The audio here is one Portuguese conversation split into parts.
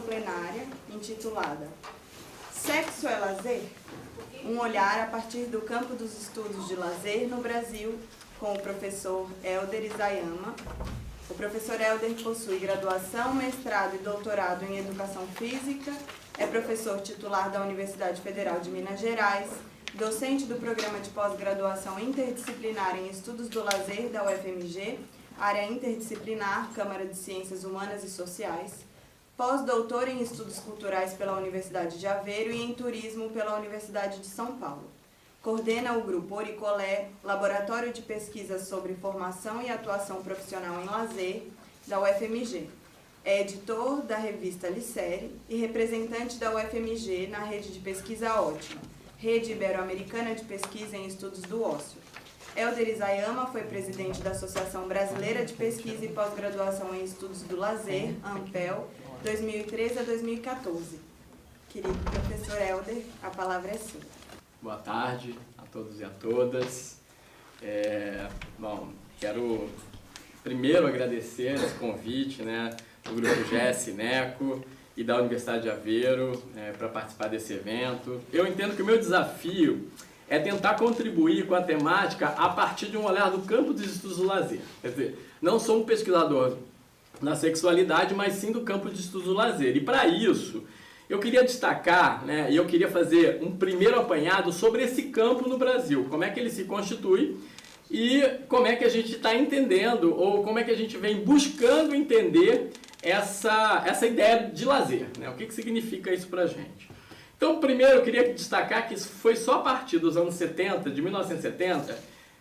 plenária intitulada Sexo é Lazer? Um olhar a partir do campo dos estudos de lazer no Brasil, com o professor Helder Isayama. O professor Helder possui graduação, mestrado e doutorado em Educação Física, é professor titular da Universidade Federal de Minas Gerais, docente do Programa de Pós-Graduação Interdisciplinar em Estudos do Lazer da UFMG, área interdisciplinar, Câmara de Ciências Humanas e Sociais, pós-doutor em Estudos Culturais pela Universidade de Aveiro e em Turismo pela Universidade de São Paulo. Coordena o Grupo Oricolé, Laboratório de Pesquisa sobre Formação e Atuação Profissional em Lazer, da UFMG. É editor da revista Licere e representante da UFMG na rede de pesquisa Ótima, Rede Ibero-Americana de Pesquisa em Estudos do Ócio. Helder Isayama foi presidente da Associação Brasileira de Pesquisa e Pós-Graduação em Estudos do Lazer, ANPEL, 2013 a 2014. Querido professor Helder, a palavra é sua. Boa tarde a todos e a todas. Bom, quero primeiro agradecer esse convite, do Grupo GES-NECO e da Universidade de Aveiro para participar desse evento. Eu entendo que o meu desafio é tentar contribuir com a temática a partir de um olhar do campo dos estudos do lazer. Quer dizer, não sou um pesquisador na sexualidade, mas sim do campo de estudos do lazer. E para isso, eu queria destacar, e eu queria fazer um primeiro apanhado sobre esse campo no Brasil, como é que ele se constitui e como é que a gente está entendendo, ou como é que a gente vem buscando entender essa ideia de lazer, o que significa isso para a gente. Então, primeiro eu queria destacar que foi só a partir dos anos 70, de 1970,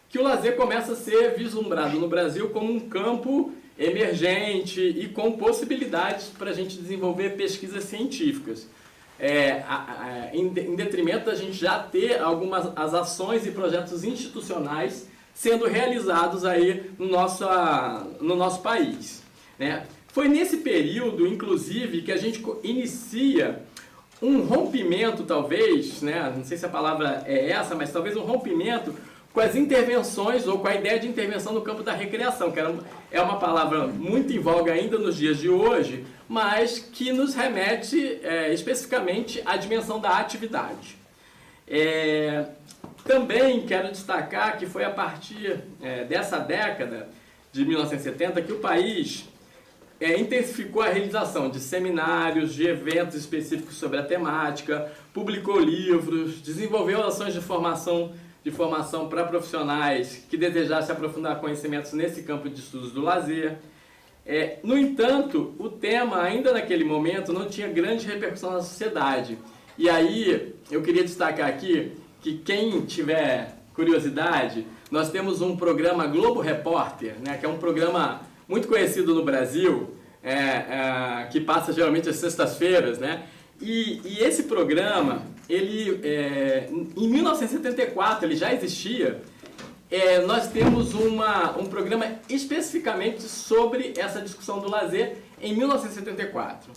que o lazer começa a ser vislumbrado no Brasil como um campo emergente e com possibilidades para a gente desenvolver pesquisas científicas. Em detrimento da gente já ter algumas as ações e projetos institucionais sendo realizados aí no nosso país. Foi nesse período, inclusive, que a gente inicia um rompimento, talvez, não sei se a palavra é essa, mas talvez um rompimento com as intervenções ou com a ideia de intervenção no campo da recreação, que é uma palavra muito em voga ainda nos dias de hoje, mas que nos remete especificamente à dimensão da atividade. Também quero destacar que foi a partir dessa década de 1970 que o país intensificou a realização de seminários, de eventos específicos sobre a temática, publicou livros, desenvolveu ações de formação para profissionais que desejassem aprofundar conhecimentos nesse campo de estudos do lazer. No entanto, o tema, ainda naquele momento, não tinha grande repercussão na sociedade. E aí, eu queria destacar aqui que quem tiver curiosidade, nós temos um programa Globo Repórter, que é um programa muito conhecido no Brasil, que passa geralmente às sextas-feiras, E esse programa, em 1974, ele já existia. Nós temos um programa especificamente sobre essa discussão do lazer em 1974.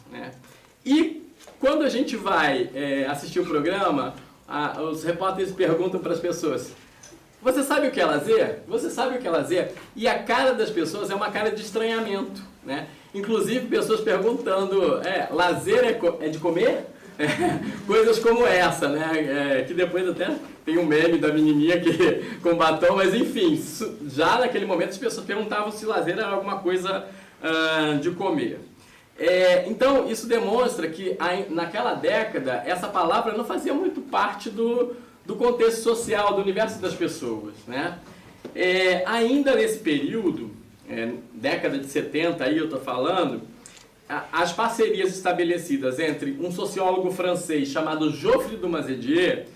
E quando a gente vai assistir o programa, os repórteres perguntam para as pessoas: você sabe o que é lazer? Você sabe o que é lazer? E a cara das pessoas é uma cara de estranhamento, Inclusive pessoas perguntando, lazer é de comer? Coisas como essa, que depois até tem um meme da menininha com batom, mas enfim, já naquele momento as pessoas perguntavam se lazer era alguma coisa de comer. Então isso demonstra que naquela década essa palavra não fazia muito parte do contexto social, do universo das pessoas, ainda nesse período, década de 70 aí eu estou falando, as parcerias estabelecidas entre um sociólogo francês chamado Geoffroy Dumazedier,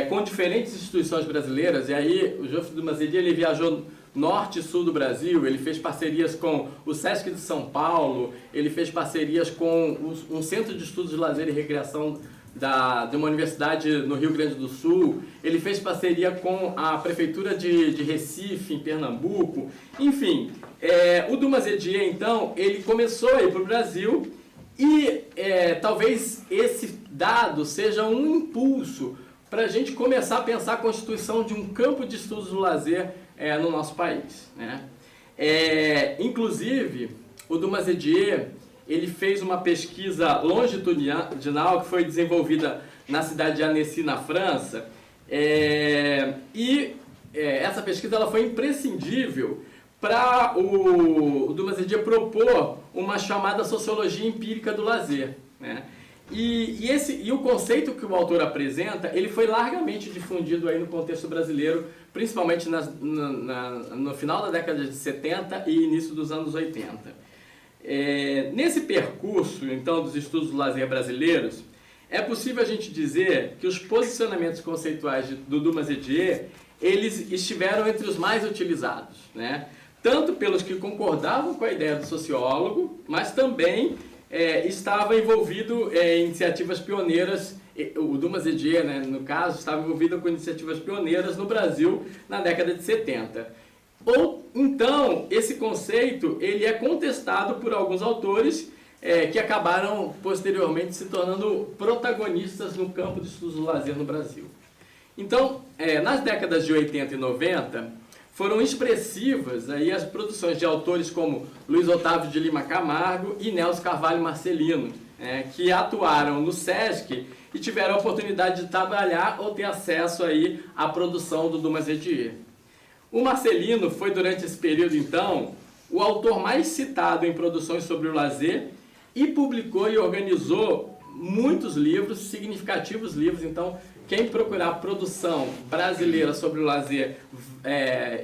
com diferentes instituições brasileiras, e aí o Geoffroy Dumazedier ele viajou norte e sul do Brasil, ele fez parcerias com o Sesc de São Paulo, ele fez parcerias com um centro de estudos de lazer e recreação de uma universidade no Rio Grande do Sul, ele fez parceria com a Prefeitura de Recife, em Pernambuco, enfim, o Dumazedier, então, ele começou a ir para o Brasil e talvez esse dado seja um impulso para a gente começar a pensar a constituição de um campo de estudos do lazer no nosso país. Inclusive, o Dumazedier, ele fez uma pesquisa longitudinal que foi desenvolvida na cidade de Annecy, na França, essa pesquisa ela foi imprescindível para o Dumas-Edier propor uma chamada sociologia empírica do lazer, né? E o conceito que o autor apresenta, ele foi largamente difundido aí no contexto brasileiro, principalmente no final da década de 70 e início dos anos 80. Nesse percurso, então, dos estudos do lazer brasileiros, é possível a gente dizer que os posicionamentos conceituais do Dumas-Edier, eles estiveram entre os mais utilizados, né? Tanto pelos que concordavam com a ideia do sociólogo, mas também estava envolvido em iniciativas pioneiras, o Dumas-Edier, né, no caso, estava envolvido com iniciativas pioneiras no Brasil na década de 70. Então, esse conceito ele é contestado por alguns autores que acabaram posteriormente se tornando protagonistas no campo de estudos do lazer no Brasil. Então, nas décadas de 80 e 90, foram expressivas aí as produções de autores como Luiz Otávio de Lima Camargo e Nelson Carvalho Marcelino, que atuaram no SESC e tiveram a oportunidade de trabalhar ou ter acesso aí à produção do Dumas-Edier. O Marcelino foi, durante esse período, então, o autor mais citado em produções sobre o lazer e publicou e organizou muitos livros, significativos livros. Então, quem procurar produção brasileira sobre o lazer,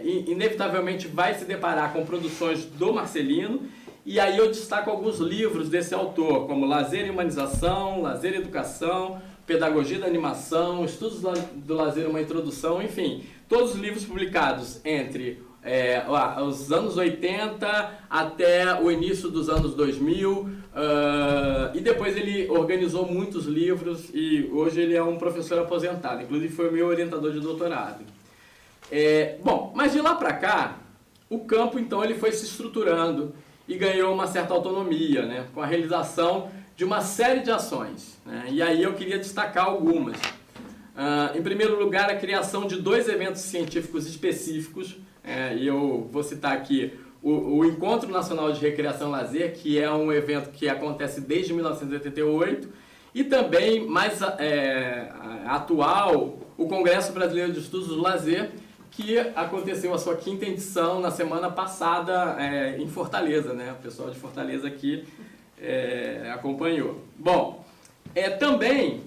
inevitavelmente vai se deparar com produções do Marcelino. E aí eu destaco alguns livros desse autor, como Lazer e Humanização, Lazer e Educação, Pedagogia da Animação, Estudos do Lazer, uma Introdução, enfim, todos os livros publicados entre os anos 80 até o início dos anos 2000, e depois ele organizou muitos livros e hoje ele é um professor aposentado, inclusive foi meu orientador de doutorado. Bom, mas de lá para cá, o campo então ele foi se estruturando e ganhou uma certa autonomia, né, com a realização de uma série de ações, né, e aí eu queria destacar algumas. Em primeiro lugar, a criação de 2 eventos científicos específicos, e eu vou citar aqui o Encontro Nacional de Recreação e Lazer, que é um evento que acontece desde 1988, e também, mais atual, o Congresso Brasileiro de Estudos do Lazer, que aconteceu a sua 5ª edição na semana passada em Fortaleza, né? O pessoal de Fortaleza aqui acompanhou. Bom, também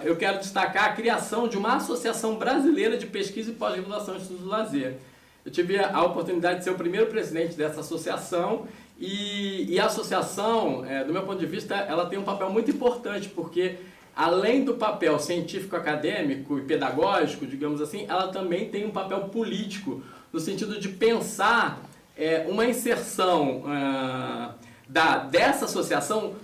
eu quero destacar a criação de uma Associação Brasileira de Pesquisa e Pós-Graduação em Estudos do Lazer. Eu tive a oportunidade de ser o primeiro presidente dessa associação e a associação, do meu ponto de vista, ela tem um papel muito importante, porque além do papel científico, acadêmico e pedagógico, digamos assim, ela também tem um papel político, no sentido de pensar uma inserção dessa associação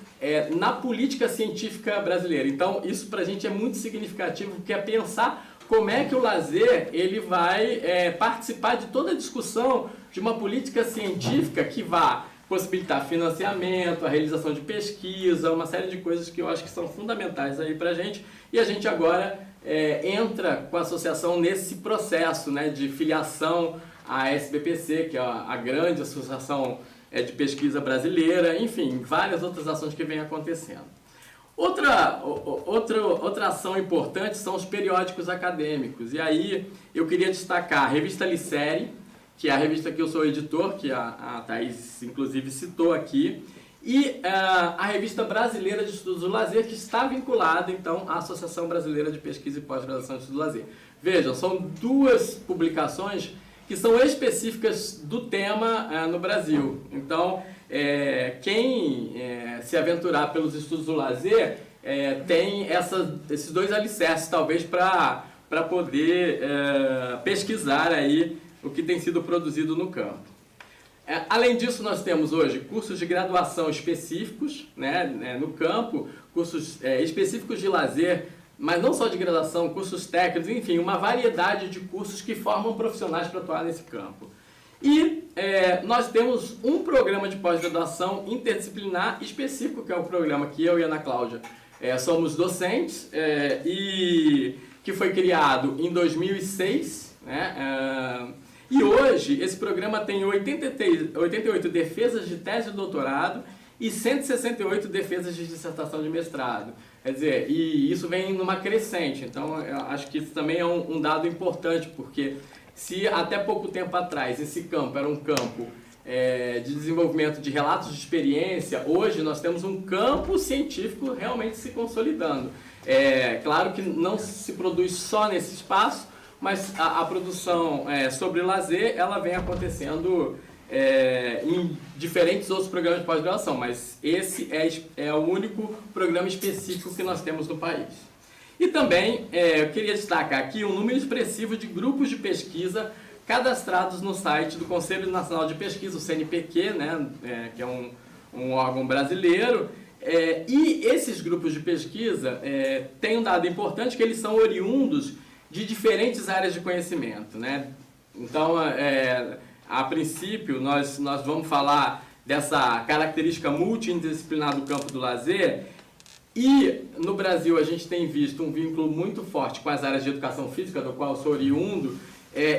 na política científica brasileira. Então, isso para a gente é muito significativo, porque é pensar como é que o lazer ele vai participar de toda a discussão de uma política científica que vá possibilitar financiamento, a realização de pesquisa, uma série de coisas que eu acho que são fundamentais aí para a gente. E a gente agora entra com a associação nesse processo, né, de filiação à SBPC, que é a grande associação de pesquisa brasileira, enfim, várias outras ações que vêm acontecendo. Outra ação importante são os periódicos acadêmicos, e aí eu queria destacar a revista Licere, que é a revista que eu sou editor, que a Thaís inclusive citou aqui, e a Revista Brasileira de Estudos do Lazer, que está vinculada então à Associação Brasileira de Pesquisa e Pós-Graduação de Estudos do Lazer. Vejam, são 2 publicações que são específicas do tema no Brasil. Então, quem se aventurar pelos estudos do lazer tem esses 2 alicerces, talvez, para poder pesquisar aí o que tem sido produzido no campo. Além disso, nós temos hoje cursos de graduação específicos, né, no campo, cursos específicos de lazer, mas não só de graduação, cursos técnicos, enfim, uma variedade de cursos que formam profissionais para atuar nesse campo. E nós temos um programa de pós-graduação interdisciplinar específico, que é o programa que eu e a Ana Cláudia somos docentes, e que foi criado em 2006, né, e hoje esse programa tem 88 defesas de tese de doutorado e 168 defesas de dissertação de mestrado. Quer dizer, e isso vem numa crescente, então eu acho que isso também é um dado importante, porque se até pouco tempo atrás esse campo era um campo de desenvolvimento de relatos de experiência, hoje nós temos um campo científico realmente se consolidando. Claro que não se produz só nesse espaço, mas a produção sobre lazer, ela vem acontecendo em diferentes outros programas de pós-graduação, mas esse é o único programa específico que nós temos no país. E também eu queria destacar aqui um número expressivo de grupos de pesquisa cadastrados no site do Conselho Nacional de Pesquisa, o CNPq, né, que é um órgão brasileiro, e esses grupos de pesquisa têm um dado importante, que eles são oriundos de diferentes áreas de conhecimento, né? Então, a princípio, nós vamos falar dessa característica multidisciplinar do campo do lazer, e no Brasil a gente tem visto um vínculo muito forte com as áreas de educação física, do qual eu sou oriundo,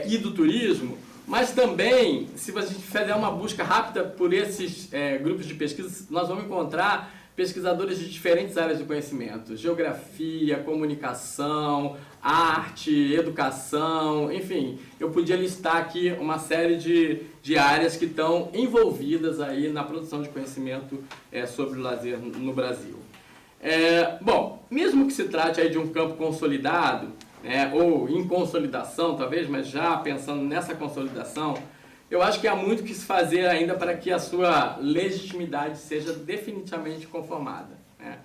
e do turismo, mas também, se a gente fizer uma busca rápida por esses grupos de pesquisa, nós vamos encontrar pesquisadores de diferentes áreas de conhecimento: geografia, comunicação, arte, educação, enfim, eu podia listar aqui uma série de áreas que estão envolvidas aí na produção de conhecimento sobre o lazer no Brasil. Bom, mesmo que se trate aí de um campo consolidado, ou em consolidação talvez, mas já pensando nessa consolidação, eu acho que há muito que se fazer ainda para que a sua legitimidade seja definitivamente conformada, né?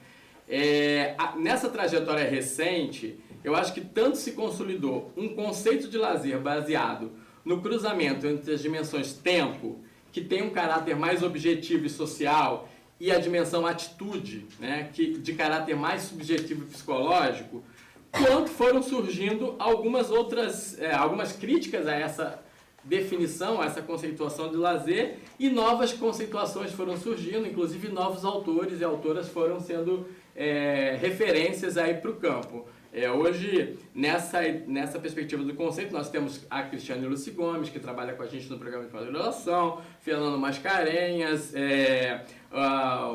Nessa trajetória recente, eu acho que tanto se consolidou um conceito de lazer baseado no cruzamento entre as dimensões tempo, que tem um caráter mais objetivo e social, e a dimensão atitude, né, de caráter mais subjetivo e psicológico, quanto foram surgindo algumas críticas a essa definição, a essa conceituação de lazer, e novas conceituações foram surgindo, inclusive novos autores e autoras foram sendo referências aí para o campo. Hoje, nessa perspectiva do conceito, nós temos a Cristiane Lucy Gomes, que trabalha com a gente no programa de pós-graduação, Fernando Mascarenhas,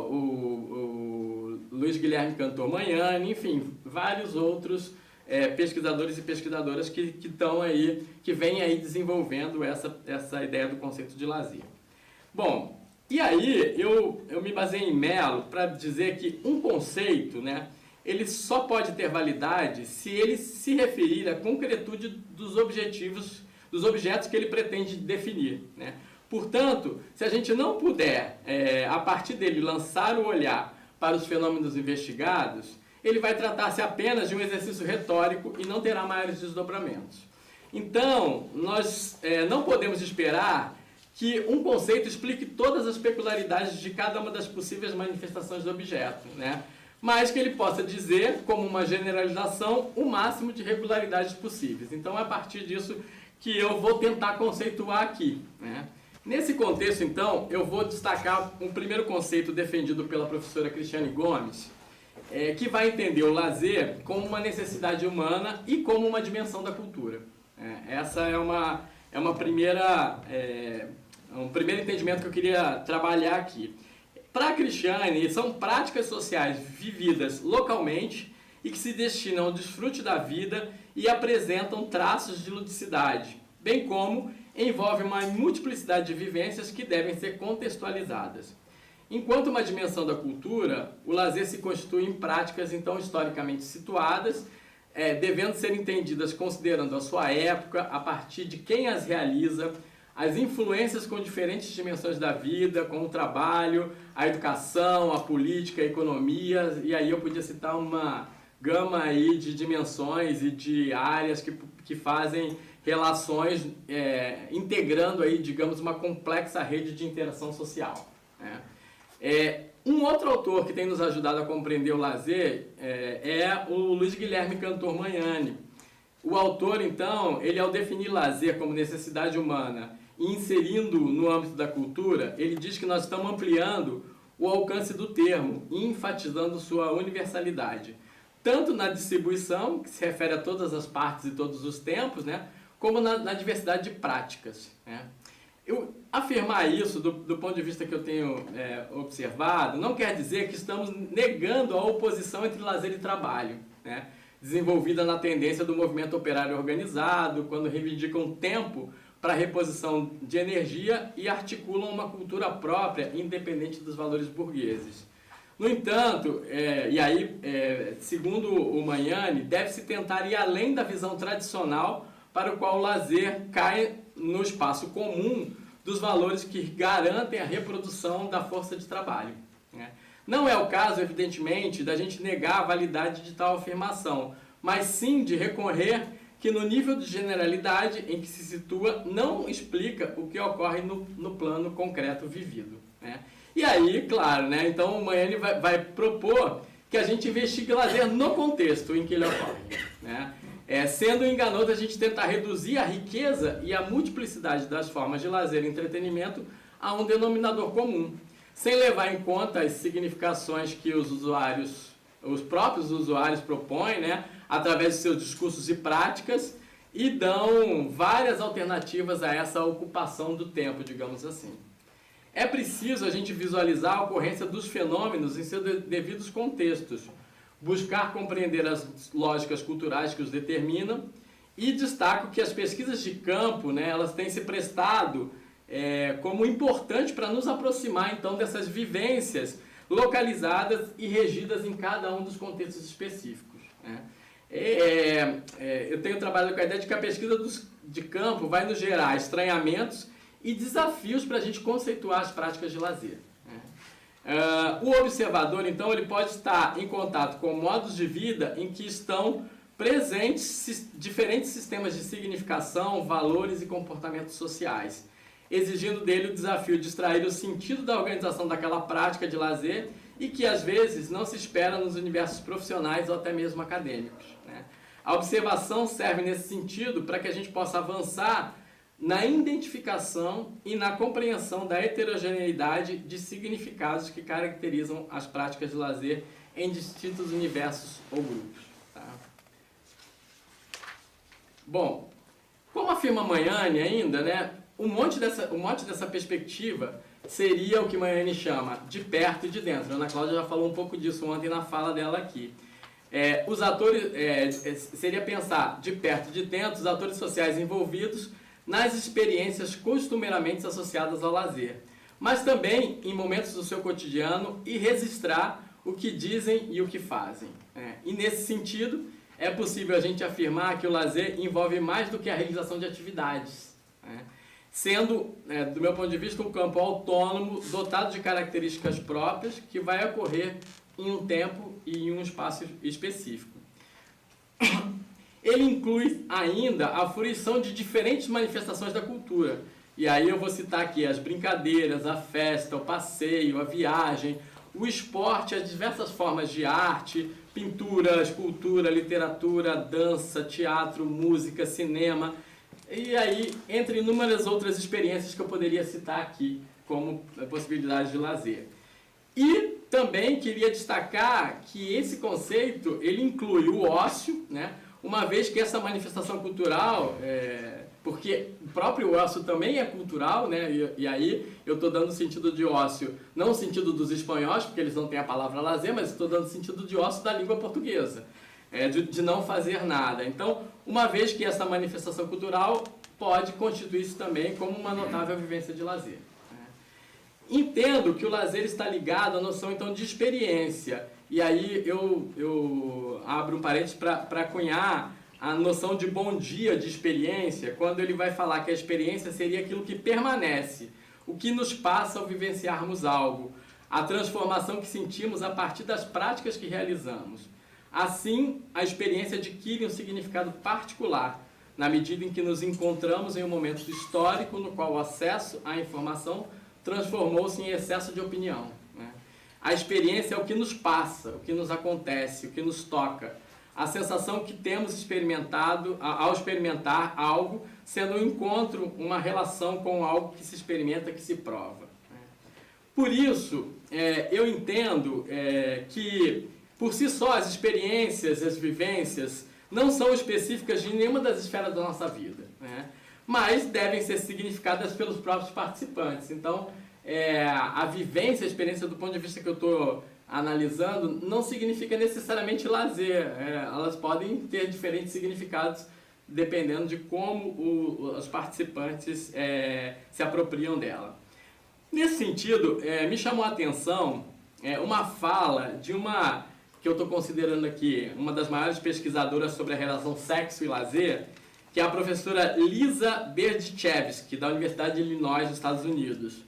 o Luiz Guilherme Cantor Magnani, enfim, vários outros pesquisadores e pesquisadoras que estão aí, que vêm aí desenvolvendo essa ideia do conceito de lazer. Bom, e aí eu me baseei em Mello para dizer que um conceito, né, ele só pode ter validade se ele se referir à concretude dos objetos que ele pretende definir, né? Portanto, se a gente não puder, a partir dele, lançar o olhar para os fenômenos investigados, ele vai tratar-se apenas de um exercício retórico e não terá maiores desdobramentos. Então, nós não podemos esperar que um conceito explique todas as peculiaridades de cada uma das possíveis manifestações do objeto, né? Mas que ele possa dizer, como uma generalização, o máximo de regularidades possíveis. Então, é a partir disso que eu vou tentar conceituar aqui, né? Nesse contexto, então, eu vou destacar um primeiro conceito defendido pela professora Cristiane Gomes, que vai entender o lazer como uma necessidade humana e como uma dimensão da cultura. Essa é um primeiro entendimento que eu queria trabalhar aqui. Para a Cristiane, são práticas sociais vividas localmente e que se destinam ao desfrute da vida e apresentam traços de ludicidade, bem como envolvem uma multiplicidade de vivências que devem ser contextualizadas. Enquanto uma dimensão da cultura, o lazer se constitui em práticas então historicamente situadas, devendo ser entendidas considerando a sua época, a partir de quem as realiza, as influências com diferentes dimensões da vida, como o trabalho, a educação, a política, a economia, e aí eu podia citar uma gama aí de dimensões e de áreas que fazem relações, integrando aí, digamos, uma complexa rede de interação social, né? Um outro autor que tem nos ajudado a compreender o lazer é o Luiz Guilherme Cantor Magnani. O autor, então, ele ao definir lazer como necessidade humana e inserindo no âmbito da cultura, ele diz que nós estamos ampliando o alcance do termo e enfatizando sua universalidade, tanto na distribuição, que se refere a todas as partes e todos os tempos, né, como na diversidade de práticas, né. Afirmar isso, do ponto de vista que eu tenho observado, não quer dizer que estamos negando a oposição entre lazer e trabalho, né? Desenvolvida na tendência do movimento operário organizado, quando reivindicam tempo para reposição de energia e articulam uma cultura própria, independente dos valores burgueses. No entanto, segundo o Magnani, deve-se tentar ir além da visão tradicional para o qual o lazer cai no espaço comum dos valores que garantem a reprodução da força de trabalho, né? Não é o caso, evidentemente, da gente negar a validade de tal afirmação, mas sim de recorrer que no nível de generalidade em que se situa não explica o que ocorre no plano concreto vivido, né? E aí, claro, né, então o Magnani vai propor que a gente investigue o lazer no contexto em que ele ocorre, né? Sendo enganoso a gente tentar reduzir a riqueza e a multiplicidade das formas de lazer e entretenimento a um denominador comum, sem levar em conta as significações que os próprios usuários propõem, né, através de seus discursos e práticas, e dão várias alternativas a essa ocupação do tempo, digamos assim. É preciso a gente visualizar a ocorrência dos fenômenos em seus devidos contextos, buscar compreender as lógicas culturais que os determinam, e destaco que as pesquisas de campo, né, elas têm se prestado como importante para nos aproximar então dessas vivências localizadas e regidas em cada um dos contextos específicos, né? Eu tenho trabalhado com a ideia de que a pesquisa de campo vai nos gerar estranhamentos e desafios para a gente conceituar as práticas de lazer, né? O observador, então, ele pode estar em contato com modos de vida em que estão presentes diferentes sistemas de significação, valores e comportamentos sociais, exigindo dele o desafio de extrair o sentido da organização daquela prática de lazer e que, às vezes, não se espera nos universos profissionais ou até mesmo acadêmicos, né? A observação serve nesse sentido para que a gente possa avançar na identificação e na compreensão da heterogeneidade de significados que caracterizam as práticas de lazer em distintos universos ou grupos, tá? Bom, como afirma Magnani ainda, né, o mote dessa perspectiva seria o que Magnani chama de perto e de dentro. A Ana Cláudia já falou um pouco disso ontem na fala dela aqui. Os atores, seria pensar de perto e de dentro os atores sociais envolvidos nas experiências costumeiramente associadas ao lazer, mas também em momentos do seu cotidiano e registrar o que dizem e o que fazem. E nesse sentido, é possível a gente afirmar que o lazer envolve mais do que a realização de atividades, né? Sendo, do meu ponto de vista, um campo autônomo, dotado de características próprias, que vai ocorrer em um tempo e em um espaço específico. Ele inclui ainda a fruição de diferentes manifestações da cultura. E aí eu vou citar aqui as brincadeiras, a festa, o passeio, a viagem, o esporte, as diversas formas de arte, pintura, escultura, literatura, dança, teatro, música, cinema, e aí entre inúmeras outras experiências que eu poderia citar aqui como possibilidades de lazer. E também queria destacar que esse conceito ele inclui o ócio, né? Uma vez que essa manifestação cultural, porque o próprio ócio também é cultural, né? E aí eu estou dando sentido de ócio, não o sentido dos espanhóis, porque eles não têm a palavra lazer, mas estou dando sentido de ócio da língua portuguesa, de não fazer nada. Então, uma vez que essa manifestação cultural pode constituir-se também como uma notável vivência de lazer. Entendo que o lazer está ligado à noção, então, de experiência. E aí eu abro um parênteses para cunhar a noção de bom dia de experiência, quando ele vai falar que a experiência seria aquilo que permanece, o que nos passa ao vivenciarmos algo, a transformação que sentimos a partir das práticas que realizamos. Assim, a experiência adquire um significado particular, na medida em que nos encontramos em um momento histórico no qual o acesso à informação transformou-se em excesso de opinião, né? A experiência é o que nos passa, o que nos acontece, o que nos toca, a sensação que temos experimentado ao experimentar algo, sendo um encontro, uma relação com algo que se experimenta, que se prova. Por isso, eu entendo que, por si só, as experiências, as vivências, não são específicas de nenhuma das esferas da nossa vida, né? mas devem ser significadas pelos próprios participantes. Então, a vivência, a experiência do ponto de vista que eu estou analisando, não significa necessariamente lazer. Elas podem ter diferentes significados dependendo de como os participantes se apropriam dela. Nesse sentido, me chamou a atenção uma fala de uma, que eu estou considerando aqui, uma das maiores pesquisadoras sobre a relação sexo e lazer, que é a professora Lisa Berdichevsky, da Universidade de Illinois, nos Estados Unidos.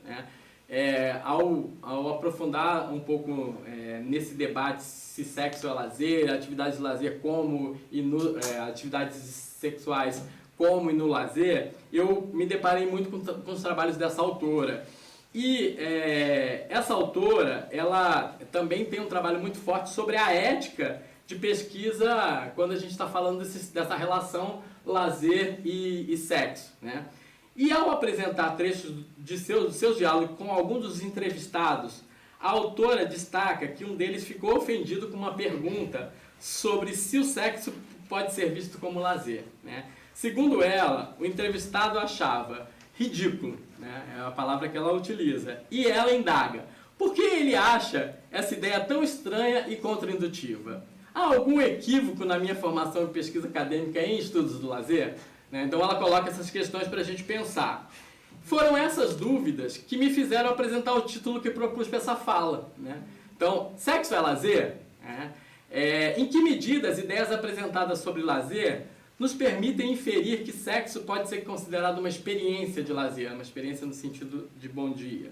Ao aprofundar um pouco nesse debate se sexo é lazer, atividades de lazer como e atividades sexuais como e no lazer, eu me deparei muito com os trabalhos dessa autora. E essa autora, ela também tem um trabalho muito forte sobre a ética de pesquisa quando a gente está falando dessa relação lazer e sexo, né? E ao apresentar trechos de seus diálogos com alguns dos entrevistados, a autora destaca que um deles ficou ofendido com uma pergunta sobre se o sexo pode ser visto como lazer, né? Segundo ela, o entrevistado achava ridículo, né? É a palavra que ela utiliza, e ela indaga: por que ele acha essa ideia tão estranha e contraindutiva? Há algum equívoco na minha formação em pesquisa acadêmica em estudos do lazer? Então ela coloca essas questões para a gente pensar. Foram essas dúvidas que me fizeram apresentar o título que propus para essa fala, né? Então, sexo é lazer? Em que medida as ideias apresentadas sobre lazer nos permitem inferir que sexo pode ser considerado uma experiência de lazer, uma experiência no sentido de bom dia?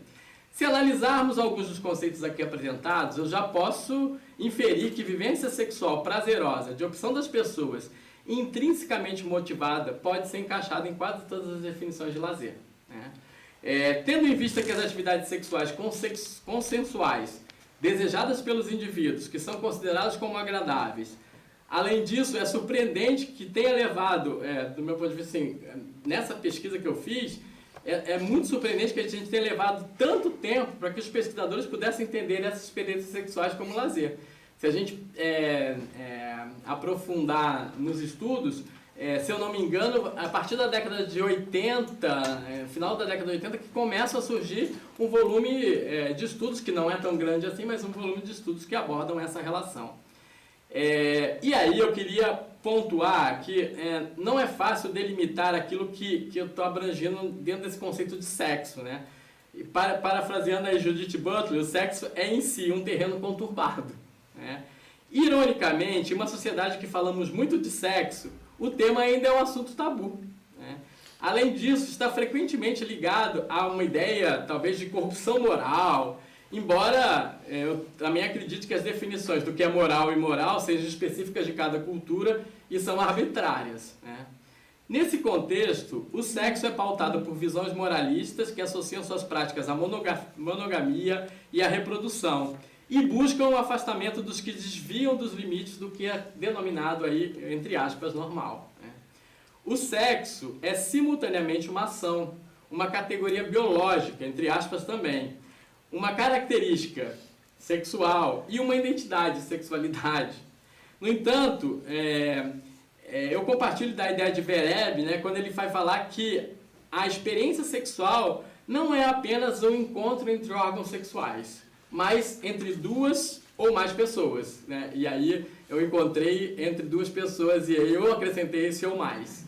Se analisarmos alguns dos conceitos aqui apresentados, eu já posso inferir que vivência sexual prazerosa, de opção das pessoas, intrinsecamente motivada, pode ser encaixada em quase todas as definições de lazer, né? Tendo em vista que as atividades sexuais consensuais, desejadas pelos indivíduos, que são consideradas como agradáveis, além disso, é surpreendente que tenha levado, do meu ponto de vista, assim, nessa pesquisa que eu fiz, é muito surpreendente que a gente tenha levado tanto tempo para que os pesquisadores pudessem entender essas experiências sexuais como lazer. Se a gente aprofundar nos estudos, se eu não me engano, a partir da década de 80, final da década de 80, que começa a surgir um volume de estudos, que não é tão grande assim, mas um volume de estudos que abordam essa relação. E aí eu queria pontuar que não é fácil delimitar aquilo que eu estou abrangindo dentro desse conceito de sexo, né? E parafraseando aí Judith Butler, o sexo é em si um terreno conturbado, né? Ironicamente, em uma sociedade que falamos muito de sexo, o tema ainda é um assunto tabu, né? Além disso, está frequentemente ligado a uma ideia, talvez, de corrupção moral, embora eu também acredite que as definições do que é moral e imoral sejam específicas de cada cultura e são arbitrárias, né? Nesse contexto, o sexo é pautado por visões moralistas que associam suas práticas à monogamia e à reprodução e buscam o afastamento dos que desviam dos limites do que é denominado aí, entre aspas, normal, né? O sexo é simultaneamente uma ação, uma categoria biológica, entre aspas também, uma característica sexual e uma identidade, sexualidade. No entanto, eu compartilho da ideia de Vereb, né, quando ele vai falar que a experiência sexual não é apenas um encontro entre órgãos sexuais, mas entre duas ou mais pessoas, né? E aí eu encontrei entre duas pessoas e aí eu acrescentei esse ou mais.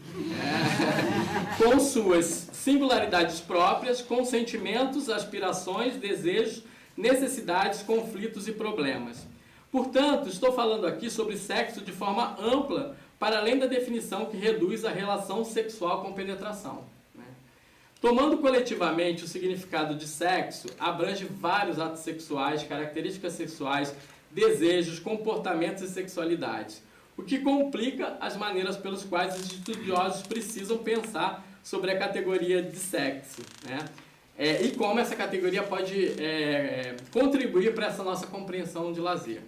Com suas singularidades próprias, com sentimentos, aspirações, desejos, necessidades, conflitos e problemas. Portanto, estou falando aqui sobre sexo de forma ampla, para além da definição que reduz a relação sexual com penetração, né? Tomando coletivamente o significado de sexo, abrange vários atos sexuais, características sexuais, desejos, comportamentos e sexualidades, o que complica as maneiras pelas quais os estudiosos precisam pensar sobre a categoria de sexo, né? E como essa categoria pode contribuir para essa nossa compreensão de lazer.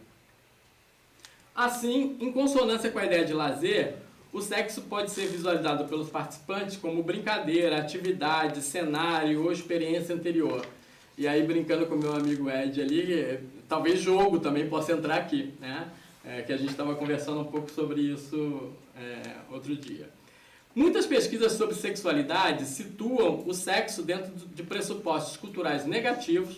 Assim, em consonância com a ideia de lazer, o sexo pode ser visualizado pelos participantes como brincadeira, atividade, cenário ou experiência anterior. E aí, brincando com o meu amigo Ed ali, talvez jogo também possa entrar aqui, né? Que a gente estava conversando um pouco sobre isso outro dia. Muitas pesquisas sobre sexualidade situam o sexo dentro de pressupostos culturais negativos.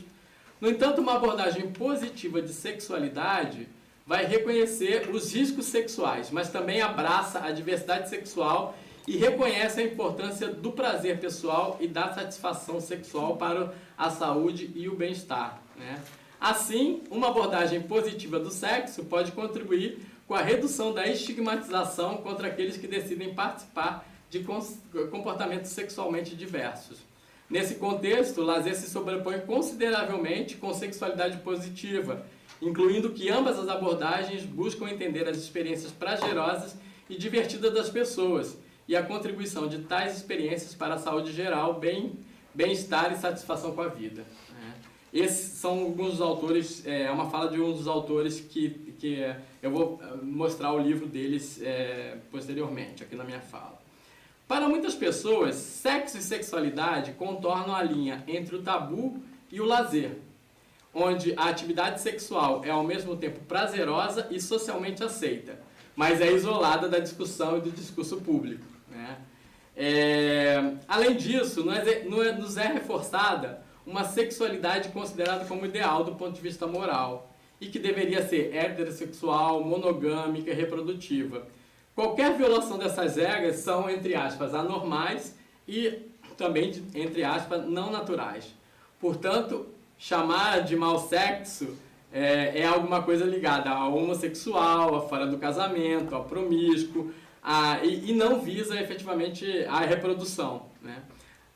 No entanto, uma abordagem positiva de sexualidade vai reconhecer os riscos sexuais, mas também abraça a diversidade sexual e reconhece a importância do prazer pessoal e da satisfação sexual para a saúde e o bem-estar, né? Assim, uma abordagem positiva do sexo pode contribuir com a redução da estigmatização contra aqueles que decidem participar de comportamentos sexualmente diversos. Nesse contexto, o lazer se sobrepõe consideravelmente com sexualidade positiva, incluindo que ambas as abordagens buscam entender as experiências prazerosas e divertidas das pessoas e a contribuição de tais experiências para a saúde geral, bem-estar e satisfação com a vida. Esses são alguns dos autores, uma fala de um dos autores que eu vou mostrar o livro deles posteriormente, aqui na minha fala. Para muitas pessoas, sexo e sexualidade contornam a linha entre o tabu e o lazer, onde a atividade sexual é ao mesmo tempo prazerosa e socialmente aceita, mas é isolada da discussão e do discurso público, né? Além disso, nos é reforçada uma sexualidade considerada como ideal do ponto de vista moral e que deveria ser heterossexual, monogâmica e reprodutiva. Qualquer violação dessas regras são, entre aspas, anormais e também, entre aspas, não naturais. Portanto, chamar de mau sexo é alguma coisa ligada ao homossexual, a fora do casamento, ao promíscuo, e não visa efetivamente a reprodução, né?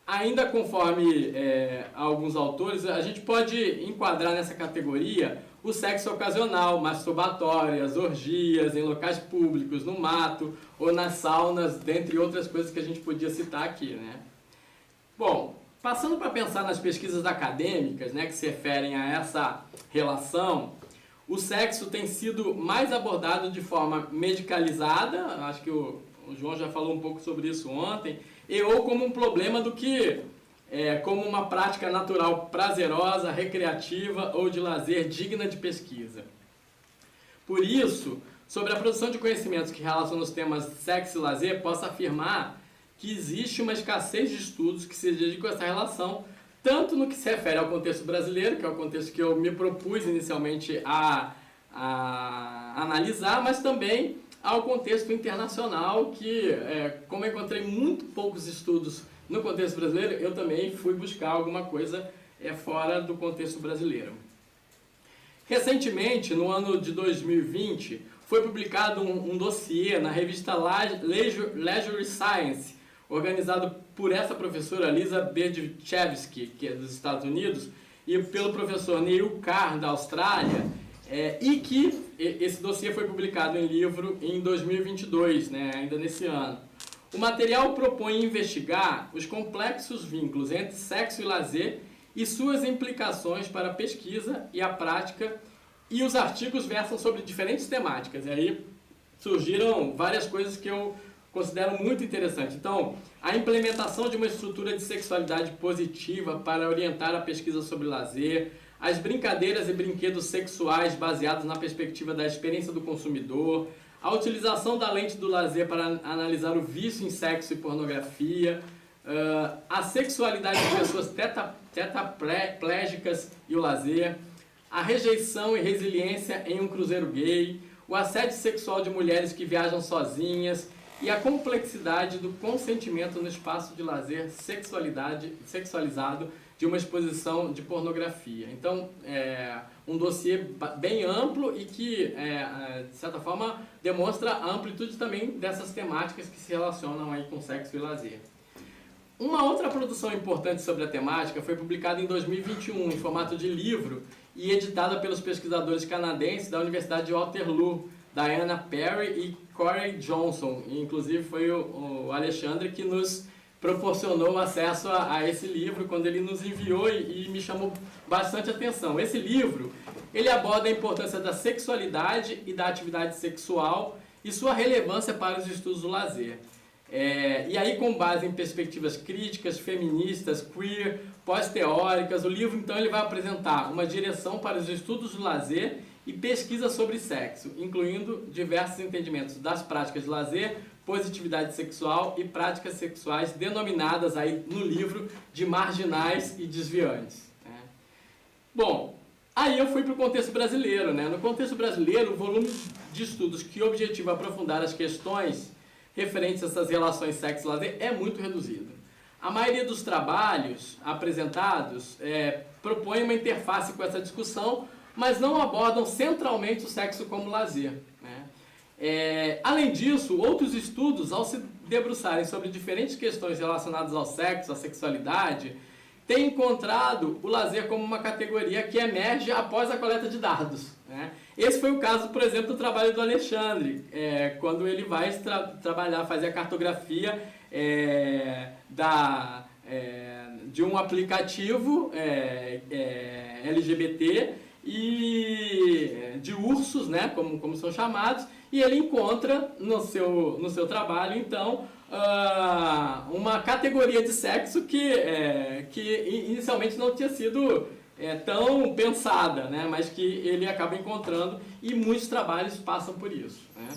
Ainda conforme alguns autores, a gente pode enquadrar nessa categoria o sexo ocasional, masturbatório, as orgias em locais públicos, no mato ou nas saunas, dentre outras coisas que a gente podia citar aqui, né? Bom, passando para pensar nas pesquisas acadêmicas, né, que se referem a essa relação, o sexo tem sido mais abordado de forma medicalizada, acho que o João já falou um pouco sobre isso ontem, ou como um problema do que como uma prática natural prazerosa, recreativa ou de lazer digna de pesquisa. Por isso, sobre a produção de conhecimentos que relacionam os temas sexo e lazer, posso afirmar que existe uma escassez de estudos que se dedicam a essa relação, tanto no que se refere ao contexto brasileiro, que é o contexto que eu me propus inicialmente a analisar, mas também ao contexto internacional, que como eu encontrei muito poucos estudos no contexto brasileiro, eu também fui buscar alguma coisa fora do contexto brasileiro. Recentemente, no ano de 2020, foi publicado um dossiê na revista Leisure Science, organizado por essa professora Lisa Berdichevsky, que é dos Estados Unidos, e pelo professor Neil Carr, da Austrália, e que esse dossiê foi publicado em livro em 2022, né, ainda nesse ano. O material propõe investigar os complexos vínculos entre sexo e lazer e suas implicações para a pesquisa e a prática, e os artigos versam sobre diferentes temáticas. E aí surgiram várias coisas que eu considero muito interessantes. Então, a implementação de uma estrutura de sexualidade positiva para orientar a pesquisa sobre lazer, as brincadeiras e brinquedos sexuais baseados na perspectiva da experiência do consumidor, a utilização da lente do lazer para analisar o vício em sexo e pornografia, a sexualidade de pessoas tetraplégicas e o lazer, a rejeição e resiliência em um cruzeiro gay, o assédio sexual de mulheres que viajam sozinhas e a complexidade do consentimento no espaço de lazer sexualizado de uma exposição de pornografia. Então, um dossiê bem amplo e que, de certa forma, demonstra a amplitude também dessas temáticas que se relacionam aí com sexo e lazer. Uma outra produção importante sobre a temática foi publicada em 2021, em formato de livro, e editada pelos pesquisadores canadenses da Universidade de Waterloo, Diana Perry e Corey Johnson. E, inclusive, foi o Alexandre que nos proporcionou acesso a esse livro quando ele nos enviou e me chamou bastante atenção. Esse livro, ele aborda a importância da sexualidade e da atividade sexual e sua relevância para os estudos do lazer. E aí, com base em perspectivas críticas, feministas, queer, pós-teóricas, o livro, então, ele vai apresentar uma direção para os estudos do lazer e pesquisa sobre sexo, incluindo diversos entendimentos das práticas de lazer, positividade sexual e práticas sexuais denominadas aí no livro de marginais e desviantes. Né? Bom, aí eu fui para o contexto brasileiro. Né? No contexto brasileiro, o volume de estudos que objetiva aprofundar as questões referentes a essas relações sexo-lazer é muito reduzido. A maioria dos trabalhos apresentados propõe uma interface com essa discussão, mas não abordam centralmente o sexo como lazer. Né? Além disso, outros estudos, ao se debruçarem sobre diferentes questões relacionadas ao sexo, à sexualidade, têm encontrado o lazer como uma categoria que emerge após a coleta de dados. Né? Esse foi o caso, por exemplo, do trabalho do Alexandre, quando ele vai trabalhar, fazer a cartografia de um aplicativo LGBT e de ursos, né, como são chamados, e ele encontra no seu trabalho, então, uma categoria de sexo que inicialmente não tinha sido tão pensada, né, mas que ele acaba encontrando, e muitos trabalhos passam por isso. Né?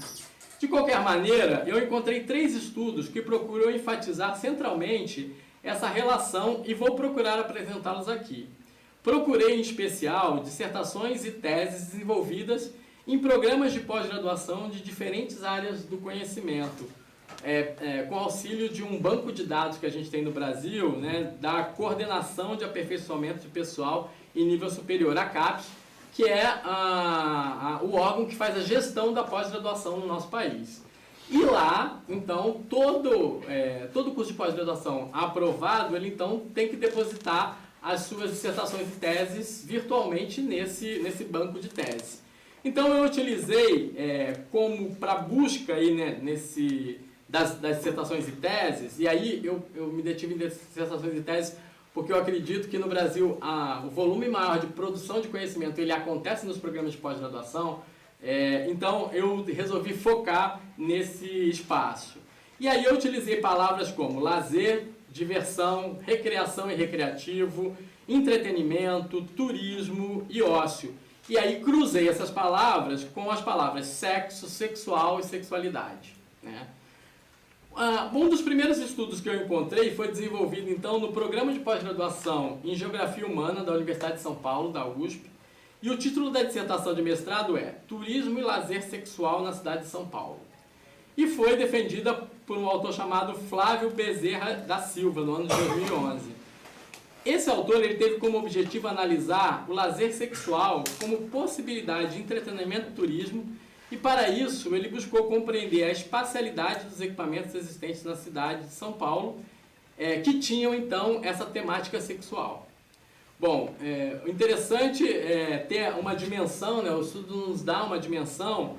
De qualquer maneira, eu encontrei 3 estudos que procuram enfatizar centralmente essa relação e vou procurar apresentá-los aqui. Procurei, em especial, dissertações e teses desenvolvidas em programas de pós-graduação de diferentes áreas do conhecimento, com auxílio de um banco de dados que a gente tem no Brasil, né, da Coordenação de Aperfeiçoamento de Pessoal em Nível Superior, a CAPES, que é o órgão que faz a gestão da pós-graduação no nosso país. E lá, então, todo curso de pós-graduação aprovado, ele então tem que depositar as suas dissertações e teses virtualmente nesse banco de tese. Então eu utilizei como para busca aí, né, das dissertações e teses, e aí eu me detive em dissertações e teses porque eu acredito que no Brasil o volume maior de produção de conhecimento ele acontece nos programas de pós-graduação, então eu resolvi focar nesse espaço. E aí eu utilizei palavras como lazer, diversão, recreação e recreativo, entretenimento, turismo e ócio. E aí cruzei essas palavras com as palavras sexo, sexual e sexualidade. Né? Um dos primeiros estudos que eu encontrei foi desenvolvido então no programa de pós-graduação em Geografia Humana da Universidade de São Paulo, da USP, e o título da dissertação de mestrado é Turismo e Lazer Sexual na Cidade de São Paulo. E foi defendida por um autor chamado Flávio Bezerra da Silva, no ano de 2011. Esse autor ele teve como objetivo analisar o lazer sexual como possibilidade de entretenimento e turismo, e para isso ele buscou compreender a espacialidade dos equipamentos existentes na cidade de São Paulo, que tinham então essa temática sexual. Bom, o interessante é ter uma dimensão, né? O estudo nos dá uma dimensão.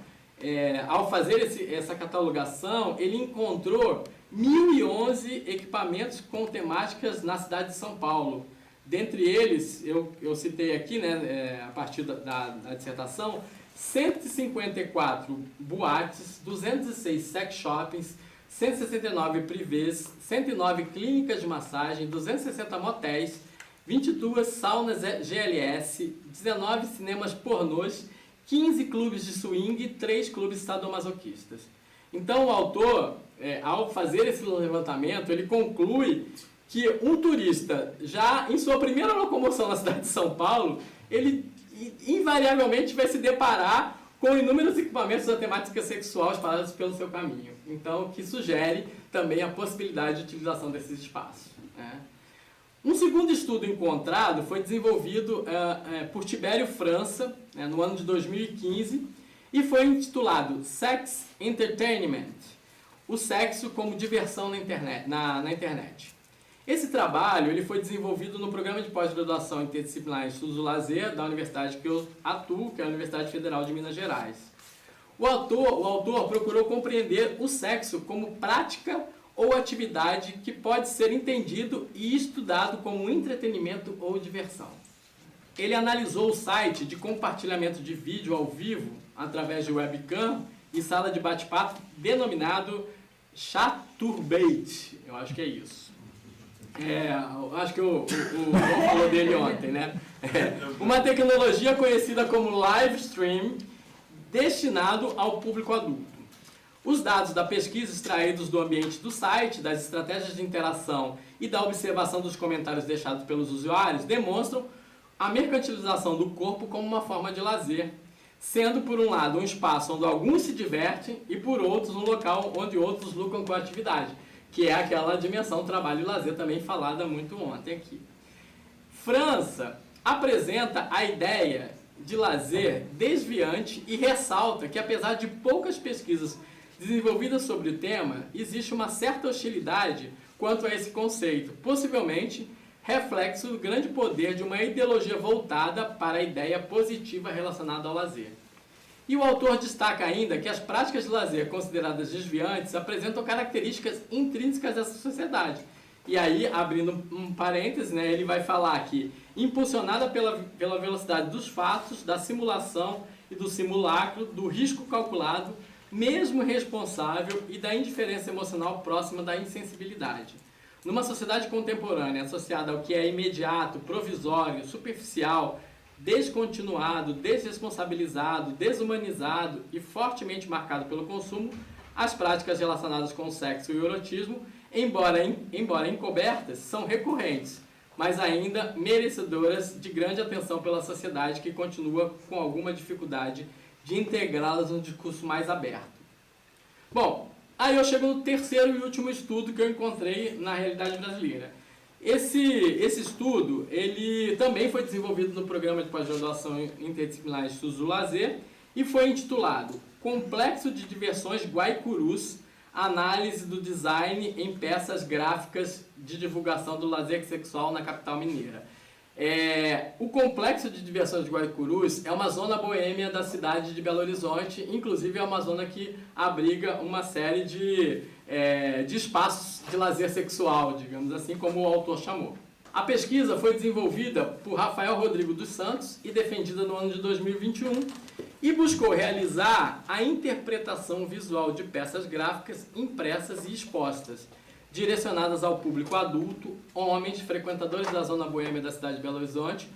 Ao fazer essa catalogação, ele encontrou 1.011 equipamentos com temáticas na cidade de São Paulo. Dentre eles, eu citei aqui, né, a partir da dissertação, 154 boates, 206 sex shoppings, 169 privês, 109 clínicas de massagem, 260 motéis, 22 saunas GLS, 19 cinemas pornôs, 15 clubes de swing e 3 clubes sadomasoquistas. Então o autor, ao fazer esse levantamento, ele conclui que um turista, já em sua primeira locomoção na cidade de São Paulo, ele invariavelmente vai se deparar com inúmeros equipamentos da temática sexual espalhados pelo seu caminho. Então, que sugere também a possibilidade de utilização desses espaços. Né? Um segundo estudo encontrado foi desenvolvido por Tibério França, no ano de 2015, e foi intitulado Sex Entertainment, o sexo como diversão na internet. Esse trabalho ele foi desenvolvido no programa de pós-graduação interdisciplinar em estudos do lazer da universidade que eu atuo, que é a Universidade Federal de Minas Gerais. O autor procurou compreender o sexo como prática ou atividade que pode ser entendido e estudado como entretenimento ou diversão. Ele analisou o site de compartilhamento de vídeo ao vivo através de webcam e sala de bate-papo denominado Chaturbate, eu acho que é isso. Acho que o falou dele ontem, né? Uma tecnologia conhecida como live stream, destinado ao público adulto. Os dados da pesquisa extraídos do ambiente do site, das estratégias de interação e da observação dos comentários deixados pelos usuários demonstram a mercantilização do corpo como uma forma de lazer, sendo por um lado um espaço onde alguns se divertem e por outros um local onde outros lucram com a atividade, que é aquela dimensão trabalho e lazer também falada muito ontem aqui. França apresenta a ideia de lazer desviante e ressalta que, apesar de poucas pesquisas desenvolvidas sobre o tema, existe uma certa hostilidade quanto a esse conceito, possivelmente reflexo do grande poder de uma ideologia voltada para a ideia positiva relacionada ao lazer. E o autor destaca ainda que as práticas de lazer consideradas desviantes apresentam características intrínsecas dessa sociedade. E aí, abrindo um parêntese, né, ele vai falar que, impulsionada pela velocidade dos fatos, da simulação e do simulacro, do risco calculado, mesmo responsável, e da indiferença emocional próxima da insensibilidade. Numa sociedade contemporânea associada ao que é imediato, provisório, superficial, descontinuado, desresponsabilizado, desumanizado e fortemente marcado pelo consumo, as práticas relacionadas com o sexo e o erotismo, embora encobertas, são recorrentes, mas ainda merecedoras de grande atenção pela sociedade, que continua com alguma dificuldade de integrá-las num discurso mais aberto. Bom, aí eu chego no terceiro e último estudo que eu encontrei na realidade brasileira. Esse estudo, ele também foi desenvolvido no programa de pós-graduação interdisciplinar de estudos do lazer e foi intitulado Complexo de Diversões Guaicurus, Análise do Design em Peças Gráficas de Divulgação do Lazer Sexual na Capital Mineira. O Complexo de Diversões de Guaicurus é uma zona boêmia da cidade de Belo Horizonte, inclusive é uma zona que abriga uma série de espaços de lazer sexual, digamos assim, como o autor chamou. A pesquisa foi desenvolvida por Rafael Rodrigo dos Santos e defendida no ano de 2021 e buscou realizar a interpretação visual de peças gráficas impressas e expostas, direcionadas ao público adulto, homens, frequentadores da zona boêmia da cidade de Belo Horizonte,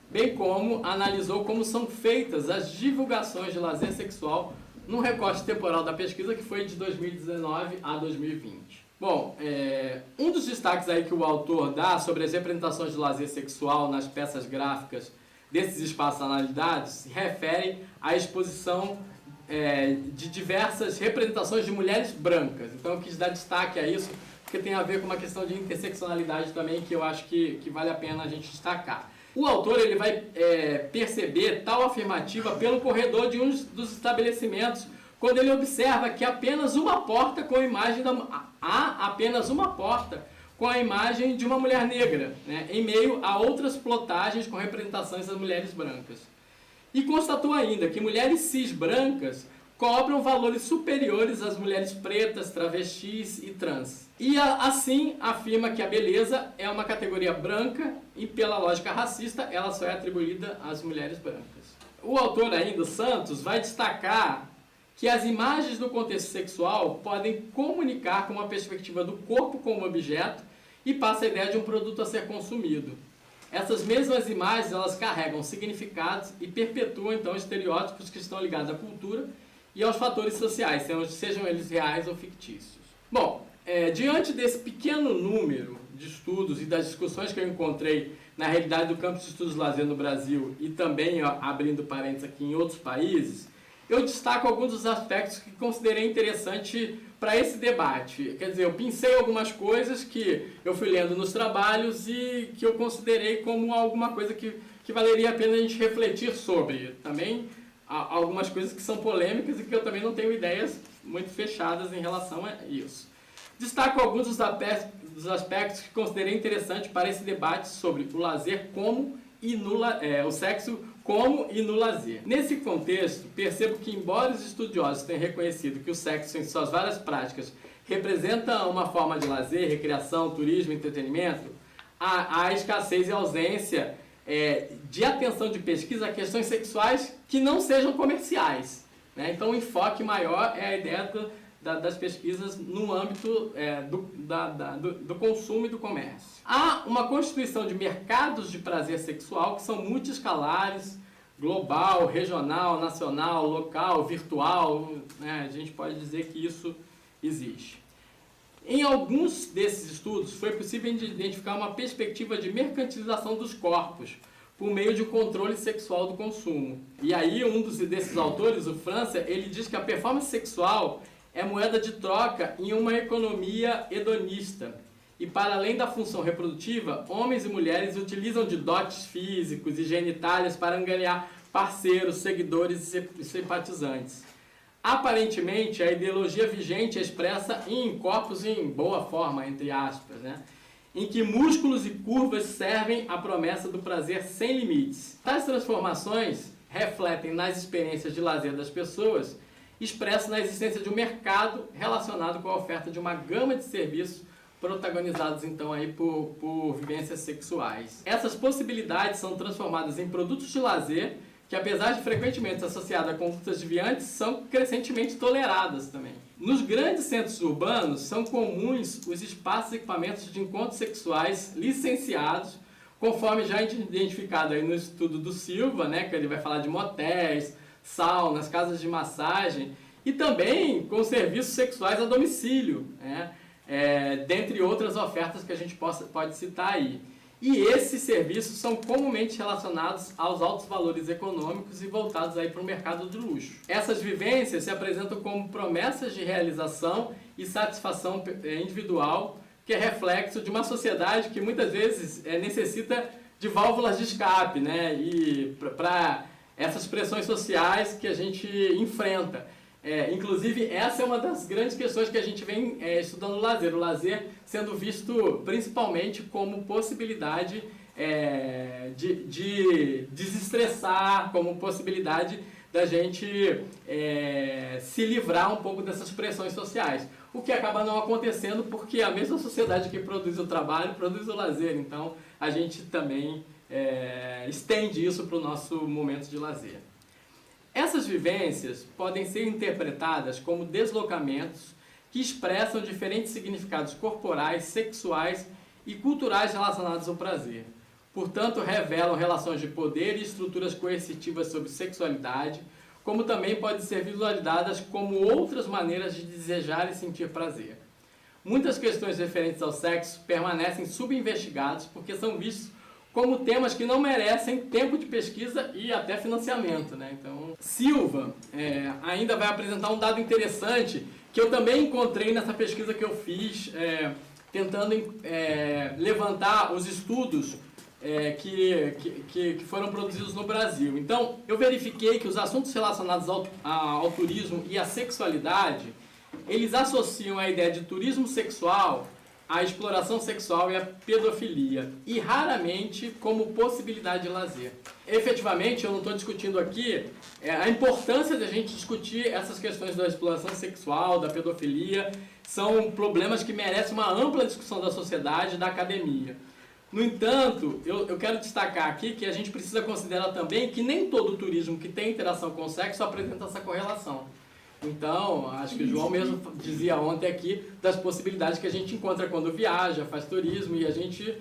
bem como analisou como são feitas as divulgações de lazer sexual num recorte temporal da pesquisa, que foi de 2019 a 2020. Bom, um dos destaques aí que o autor dá sobre as representações de lazer sexual nas peças gráficas desses espaços analisados se refere à exposição de diversas representações de mulheres brancas. Então eu quis dar destaque a isso, porque tem a ver com uma questão de interseccionalidade também, que eu acho que vale a pena a gente destacar. O autor ele vai perceber tal afirmativa pelo corredor de um dos estabelecimentos, quando ele observa que há apenas uma porta com a imagem de uma mulher negra, né, em meio a outras plotagens com representações das mulheres brancas. E constatou ainda que mulheres cis brancas cobram valores superiores às mulheres pretas, travestis e trans. E assim afirma que a beleza é uma categoria branca e, pela lógica racista, ela só é atribuída às mulheres brancas. O autor ainda, Santos, vai destacar que as imagens do contexto sexual podem comunicar com uma perspectiva do corpo como objeto e passa a ideia de um produto a ser consumido. Essas mesmas imagens, elas carregam significados e perpetuam, então, estereótipos que estão ligados à cultura e aos fatores sociais, sejam eles reais ou fictícios. Bom, diante desse pequeno número de estudos e das discussões que eu encontrei na realidade do campo de estudos de lazer no Brasil e também, abrindo parênteses aqui, em outros países, eu destaco alguns dos aspectos que considerei interessante para esse debate. Quer dizer, eu pensei algumas coisas que eu fui lendo nos trabalhos e que eu considerei como alguma coisa que valeria a pena a gente refletir sobre. Também algumas coisas que são polêmicas e que eu também não tenho ideias muito fechadas em relação a isso. Destaco alguns dos aspectos que considerei interessante para esse debate sobre o lazer como e o sexo como e no lazer. Nesse contexto, percebo que, embora os estudiosos tenham reconhecido que o sexo em suas várias práticas representa uma forma de lazer, recreação, turismo e entretenimento, há escassez e ausência de atenção de pesquisa a questões sexuais que não sejam comerciais, né? Então o enfoque maior é a ideia das pesquisas no âmbito do consumo e do comércio. Há uma constituição de mercados de prazer sexual que são multiescalares, global, regional, nacional, local, virtual, né? A gente pode dizer que isso existe. Em alguns desses estudos foi possível identificar uma perspectiva de mercantilização dos corpos por meio de um controle sexual do consumo. E aí desses autores, o França, ele diz que a performance sexual é moeda de troca em uma economia hedonista. E para além da função reprodutiva, homens e mulheres utilizam de dotes físicos e genitálias para angariar parceiros, seguidores e simpatizantes. Aparentemente, a ideologia vigente é expressa em corpos em boa forma, entre aspas, né? Em que músculos e curvas servem à promessa do prazer sem limites. Tais transformações refletem nas experiências de lazer das pessoas, expresso na existência de um mercado relacionado com a oferta de uma gama de serviços protagonizados então aí por vivências sexuais. Essas possibilidades são transformadas em produtos de lazer que, apesar de frequentemente associadas a condutas desviantes, são crescentemente toleradas também. Nos grandes centros urbanos são comuns os espaços e equipamentos de encontros sexuais licenciados, conforme já identificado aí no estudo do Silva, né, que ele vai falar de motéis, saunas, casas de massagem e também com serviços sexuais a domicílio, né? Dentre outras ofertas que a gente pode citar aí. E esses serviços são comumente relacionados aos altos valores econômicos e voltados aí para o mercado do luxo. Essas vivências se apresentam como promessas de realização e satisfação individual, que é reflexo de uma sociedade que muitas vezes necessita de válvulas de escape, né? E para essas pressões sociais que a gente enfrenta. Inclusive, essa é uma das grandes questões que a gente vem estudando no lazer. O lazer sendo visto principalmente como possibilidade de desestressar, como possibilidade da gente se livrar um pouco dessas pressões sociais. O que acaba não acontecendo porque a mesma sociedade que produz o trabalho produz o lazer. Então, a gente também estende isso para o nosso momento de lazer. Essas vivências podem ser interpretadas como deslocamentos que expressam diferentes significados corporais, sexuais e culturais relacionados ao prazer. Portanto, revelam relações de poder e estruturas coercitivas sobre sexualidade, como também podem ser visualizadas como outras maneiras de desejar e sentir prazer. Muitas questões referentes ao sexo permanecem subinvestigadas porque são vistos como temas que não merecem tempo de pesquisa e até financiamento, né? Então, Silva ainda vai apresentar um dado interessante que eu também encontrei nessa pesquisa que eu fiz, tentando levantar os estudos que foram produzidos no Brasil. Então, eu verifiquei que os assuntos relacionados ao turismo e à sexualidade, eles associam a ideia de turismo sexual a exploração sexual e a pedofilia, e raramente como possibilidade de lazer. Efetivamente, eu não estou discutindo aqui a importância de a gente discutir essas questões da exploração sexual, da pedofilia, são problemas que merecem uma ampla discussão da sociedade e da academia. No entanto, eu quero destacar aqui que a gente precisa considerar também que nem todo turismo que tem interação com o sexo apresenta essa correlação. Então, acho que o João mesmo dizia ontem aqui das possibilidades que a gente encontra quando viaja, faz turismo e a gente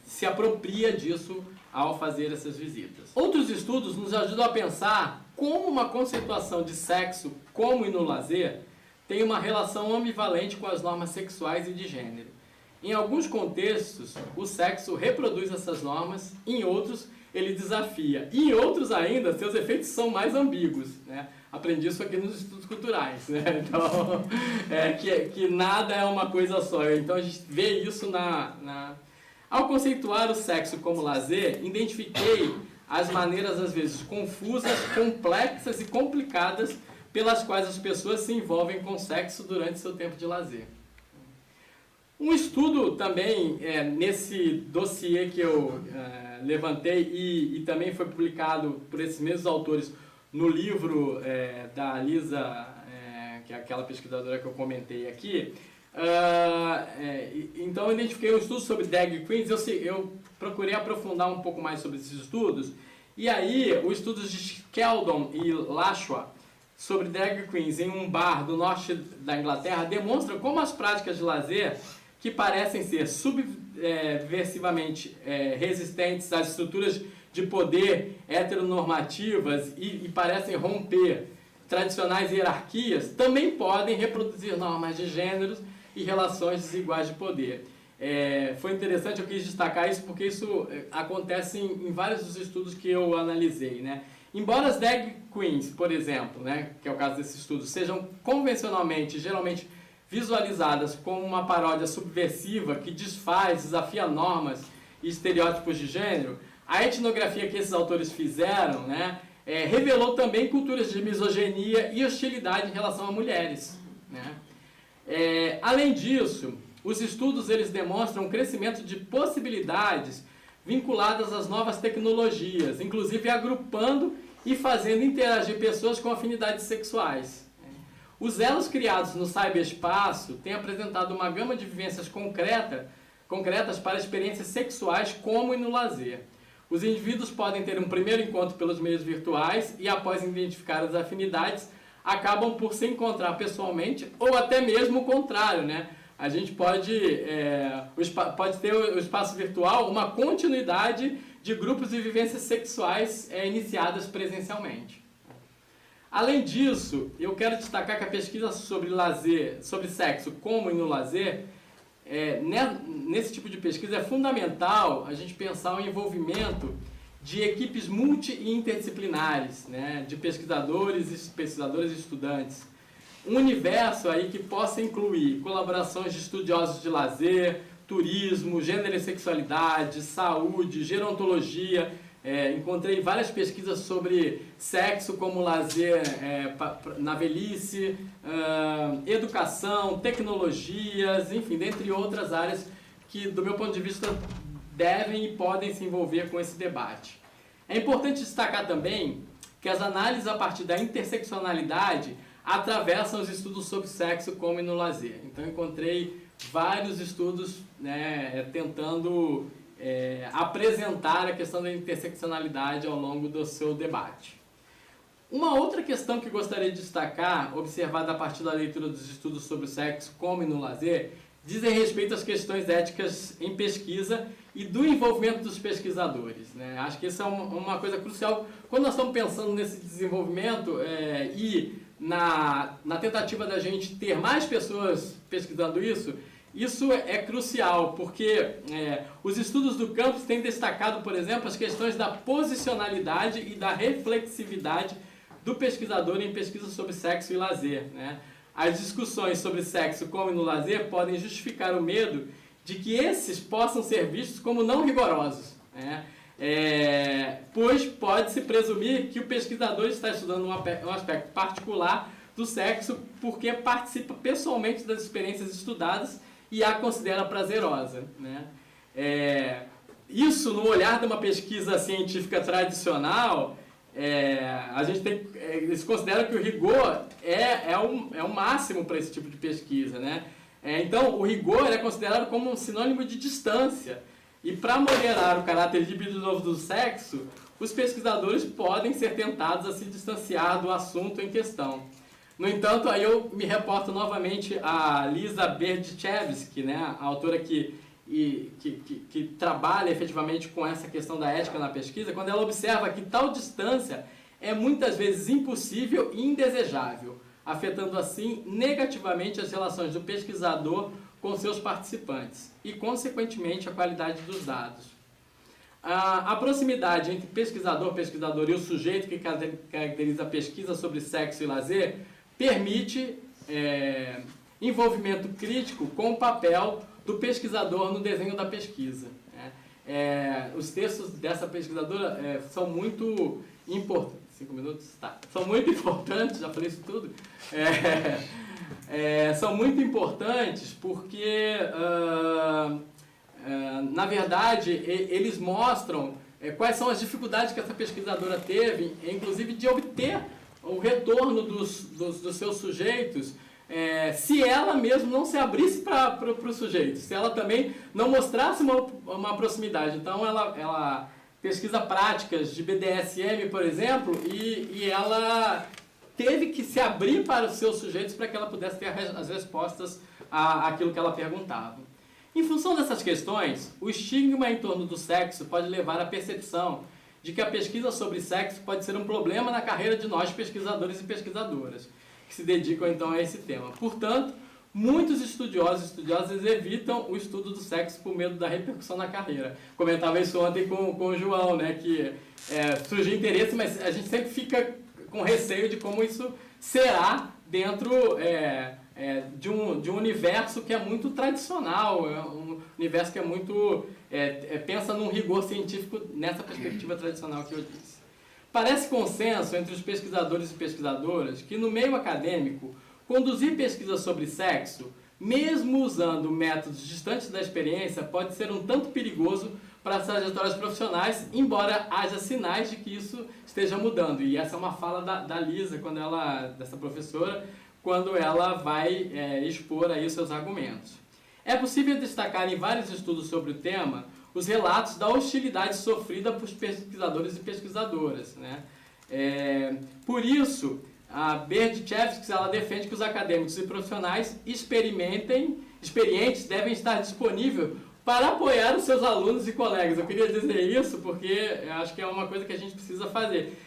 se apropria disso ao fazer essas visitas. Outros estudos nos ajudam a pensar como uma conceituação de sexo, como e no lazer, tem uma relação ambivalente com as normas sexuais e de gênero. Em alguns contextos, o sexo reproduz essas normas, em outros, ele desafia. E em outros ainda, seus efeitos são mais ambíguos, né? Aprendi isso aqui nos estudos culturais, né? Então, que nada é uma coisa só. Então, a gente vê isso Ao conceituar o sexo como lazer, identifiquei as maneiras, às vezes, confusas, complexas e complicadas pelas quais as pessoas se envolvem com o sexo durante seu tempo de lazer. Um estudo também, nesse dossiê que eu levantei e também foi publicado por esses mesmos autores no livro da Lisa, que é aquela pesquisadora que eu comentei aqui. Então eu identifiquei um estudo sobre drag queens, eu procurei aprofundar um pouco mais sobre esses estudos, e aí o estudo de Skeldon e Lashua sobre drag queens em um bar do norte da Inglaterra demonstram como as práticas de lazer, que parecem ser subversivamente resistentes às estruturas de poder heteronormativas e parecem romper tradicionais hierarquias, também podem reproduzir normas de gêneros e relações desiguais de poder. Foi interessante, eu quis destacar isso porque isso acontece em vários dos estudos que eu analisei, né? Embora as drag queens, por exemplo, né, que é o caso desse estudo, sejam convencionalmente, geralmente visualizadas como uma paródia subversiva que desfaz, desafia normas e estereótipos de gênero, a etnografia que esses autores fizeram, né, revelou também culturas de misoginia e hostilidade em relação a mulheres, né? Além disso, os estudos eles demonstram um crescimento de possibilidades vinculadas às novas tecnologias, inclusive agrupando e fazendo interagir pessoas com afinidades sexuais. Os elos criados no cyberespaço têm apresentado uma gama de vivências concretas para experiências sexuais como e no lazer. Os indivíduos podem ter um primeiro encontro pelos meios virtuais e, após identificar as afinidades, acabam por se encontrar pessoalmente ou até mesmo o contrário, né? A gente pode ter o espaço virtual uma continuidade de grupos de vivências sexuais iniciadas presencialmente. Além disso, eu quero destacar que a pesquisa sobre sexo como e no lazer, nesse tipo de pesquisa é fundamental a gente pensar o envolvimento de equipes multi e interdisciplinares, né, de pesquisadores e estudantes. Um universo aí que possa incluir colaborações de estudiosos de lazer, turismo, gênero e sexualidade, saúde, gerontologia. Encontrei várias pesquisas sobre sexo como lazer na velhice, educação, tecnologias, enfim, dentre outras áreas que, do meu ponto de vista, devem e podem se envolver com esse debate. É importante destacar também que as análises a partir da interseccionalidade atravessam os estudos sobre sexo como e no lazer. Então, encontrei vários estudos, né, tentando apresentar a questão da interseccionalidade ao longo do seu debate. Uma outra questão que gostaria de destacar, observada a partir da leitura dos estudos sobre o sexo como e no lazer, dizem respeito às questões éticas em pesquisa e do envolvimento dos pesquisadores, né? Acho que isso é uma coisa crucial quando nós estamos pensando nesse desenvolvimento e na tentativa da gente ter mais pessoas pesquisando isso. Isso é crucial, porque os estudos do campus têm destacado, por exemplo, as questões da posicionalidade e da reflexividade do pesquisador em pesquisa sobre sexo e lazer, né? As discussões sobre sexo como no lazer podem justificar o medo de que esses possam ser vistos como não rigorosos, né? Pois pode-se presumir que o pesquisador está estudando um aspecto particular do sexo porque participa pessoalmente das experiências estudadas e a considera prazerosa, né? Isso, no olhar de uma pesquisa científica tradicional, eles consideram que o rigor é o máximo para esse tipo de pesquisa, né? Então, o rigor é considerado como um sinônimo de distância. E para moderar o caráter libidoso do sexo, os pesquisadores podem ser tentados a se distanciar do assunto em questão. No entanto, aí eu me reporto novamente a Lisa Berdichevsky, né, a autora que trabalha efetivamente com essa questão da ética na pesquisa, quando ela observa que tal distância é muitas vezes impossível e indesejável, afetando assim negativamente as relações do pesquisador com seus participantes e, consequentemente, a qualidade dos dados. A proximidade entre pesquisador e o sujeito que caracteriza a pesquisa sobre sexo e lazer permite envolvimento crítico com o papel do pesquisador no desenho da pesquisa. Os textos dessa pesquisadora são muito importantes. 5 minutos? Tá. São muito importantes, já falei isso tudo. São muito importantes porque, na verdade, eles mostram quais são as dificuldades que essa pesquisadora teve, inclusive de obter o retorno dos seus sujeitos, se ela mesmo não se abrisse para o sujeito, se ela também não mostrasse uma proximidade. Então, ela pesquisa práticas de BDSM, por exemplo, e ela teve que se abrir para os seus sujeitos para que ela pudesse ter as respostas àquilo que ela perguntava. Em função dessas questões, o estigma em torno do sexo pode levar à percepção de que a pesquisa sobre sexo pode ser um problema na carreira de nós pesquisadores e pesquisadoras, que se dedicam então a esse tema. Portanto, muitos estudiosos e estudiosas evitam o estudo do sexo por medo da repercussão na carreira. Comentava isso ontem com o João, né, que surgiu interesse, mas a gente sempre fica com receio de como isso será dentro de um universo que é muito tradicional, um universo que é muito... pensa num rigor científico nessa perspectiva tradicional que eu disse. Parece consenso entre os pesquisadores e pesquisadoras que no meio acadêmico, conduzir pesquisa sobre sexo, mesmo usando métodos distantes da experiência, pode ser um tanto perigoso para as trajetórias profissionais, embora haja sinais de que isso esteja mudando. E essa é uma fala da Lisa, dessa professora, quando ela vai expor aí os seus argumentos. É possível destacar em vários estudos sobre o tema os relatos da hostilidade sofrida por pesquisadores e pesquisadoras, né? Por isso, a Berdichevsky, ela defende que os acadêmicos e profissionais experientes devem estar disponíveis para apoiar os seus alunos e colegas. Eu queria dizer isso porque eu acho que é uma coisa que a gente precisa fazer.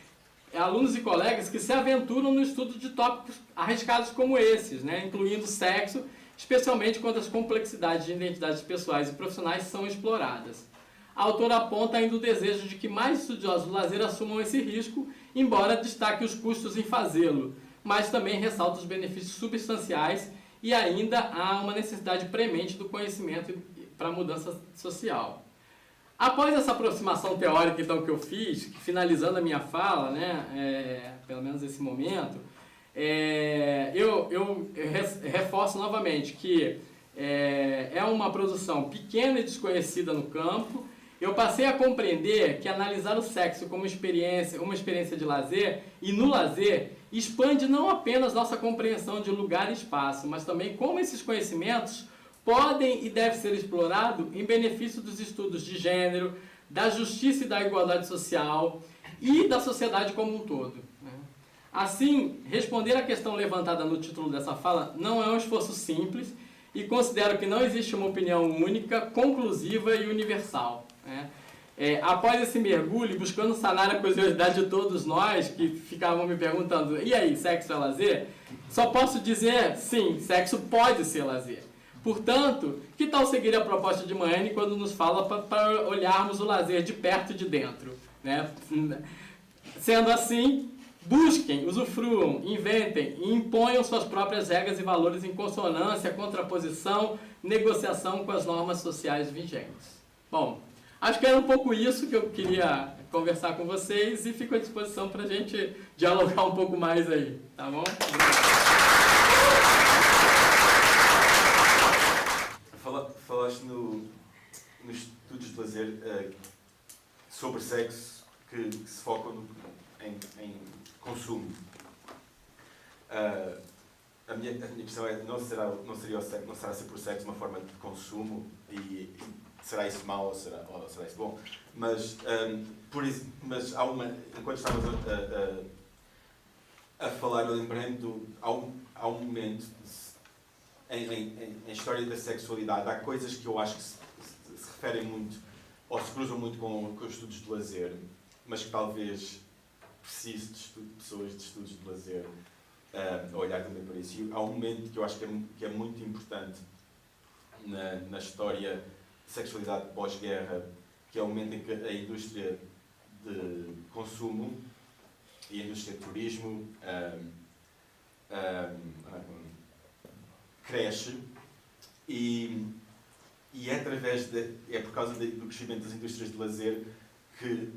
Alunos e colegas que se aventuram no estudo de tópicos arriscados como esses, né? Incluindo sexo, especialmente quando as complexidades de identidades pessoais e profissionais são exploradas. A autora aponta ainda o desejo de que mais estudiosos do lazer assumam esse risco, embora destaque os custos em fazê-lo, mas também ressalta os benefícios substanciais e ainda há uma necessidade premente do conhecimento para a mudança social. Após essa aproximação teórica então, que eu fiz, finalizando a minha fala, né, pelo menos esse momento, eu reforço novamente que é uma produção pequena e desconhecida no campo. Eu passei a compreender que analisar o sexo como uma experiência de lazer e no lazer expande não apenas nossa compreensão de lugar e espaço, mas também como esses conhecimentos podem e devem ser explorados em benefício dos estudos de gênero, da justiça e da igualdade social e da sociedade como um todo. Assim, responder à questão levantada no título dessa fala não é um esforço simples e considero que não existe uma opinião única, conclusiva e universal. Após esse mergulho, buscando sanar a curiosidade de todos nós que ficavam me perguntando, e aí, sexo é lazer? Só posso dizer, sim, sexo pode ser lazer. Portanto, que tal seguir a proposta de Maiane quando nos fala para olharmos o lazer de perto e de dentro, né? Sendo assim, busquem, usufruam, inventem e imponham suas próprias regras e valores em consonância, contraposição, negociação com as normas sociais vigentes. Bom, acho que era um pouco isso que eu queria conversar com vocês e fico à disposição para a gente dialogar um pouco mais aí, tá bom? Falaste nos estudos de lazer sobre sexo que se focam em consumo. A minha questão é, não será sempre o sexo uma forma de consumo e será isso mau ou será isso bom? Mas enquanto estávamos a falar, eu lembrei-me há um momento em história da sexualidade, há coisas que eu acho que se referem muito ou se cruzam muito com os estudos de lazer, mas que talvez precise de pessoas de estudos de lazer a olhar também para isso. E há um momento que eu acho que é muito importante na história de sexualidade pós-guerra, que é o momento em que a indústria de consumo e a indústria de turismo cresce e é por causa do crescimento das indústrias de lazer que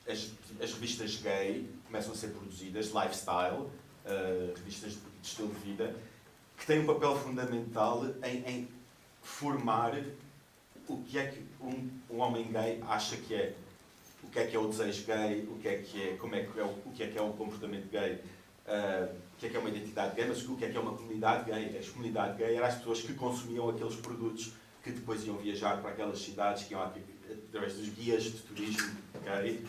as revistas gay começam a ser produzidas, lifestyle, revistas de estilo de vida, que têm um papel fundamental em formar o que é que um homem gay acha que é, o que é o desejo gay, o que é o comportamento gay, o que é uma identidade gay, mas o que é uma comunidade gay. A comunidade gay eram as pessoas que consumiam aqueles produtos que depois iam viajar para aquelas cidades, que iam através dos guias de turismo gay.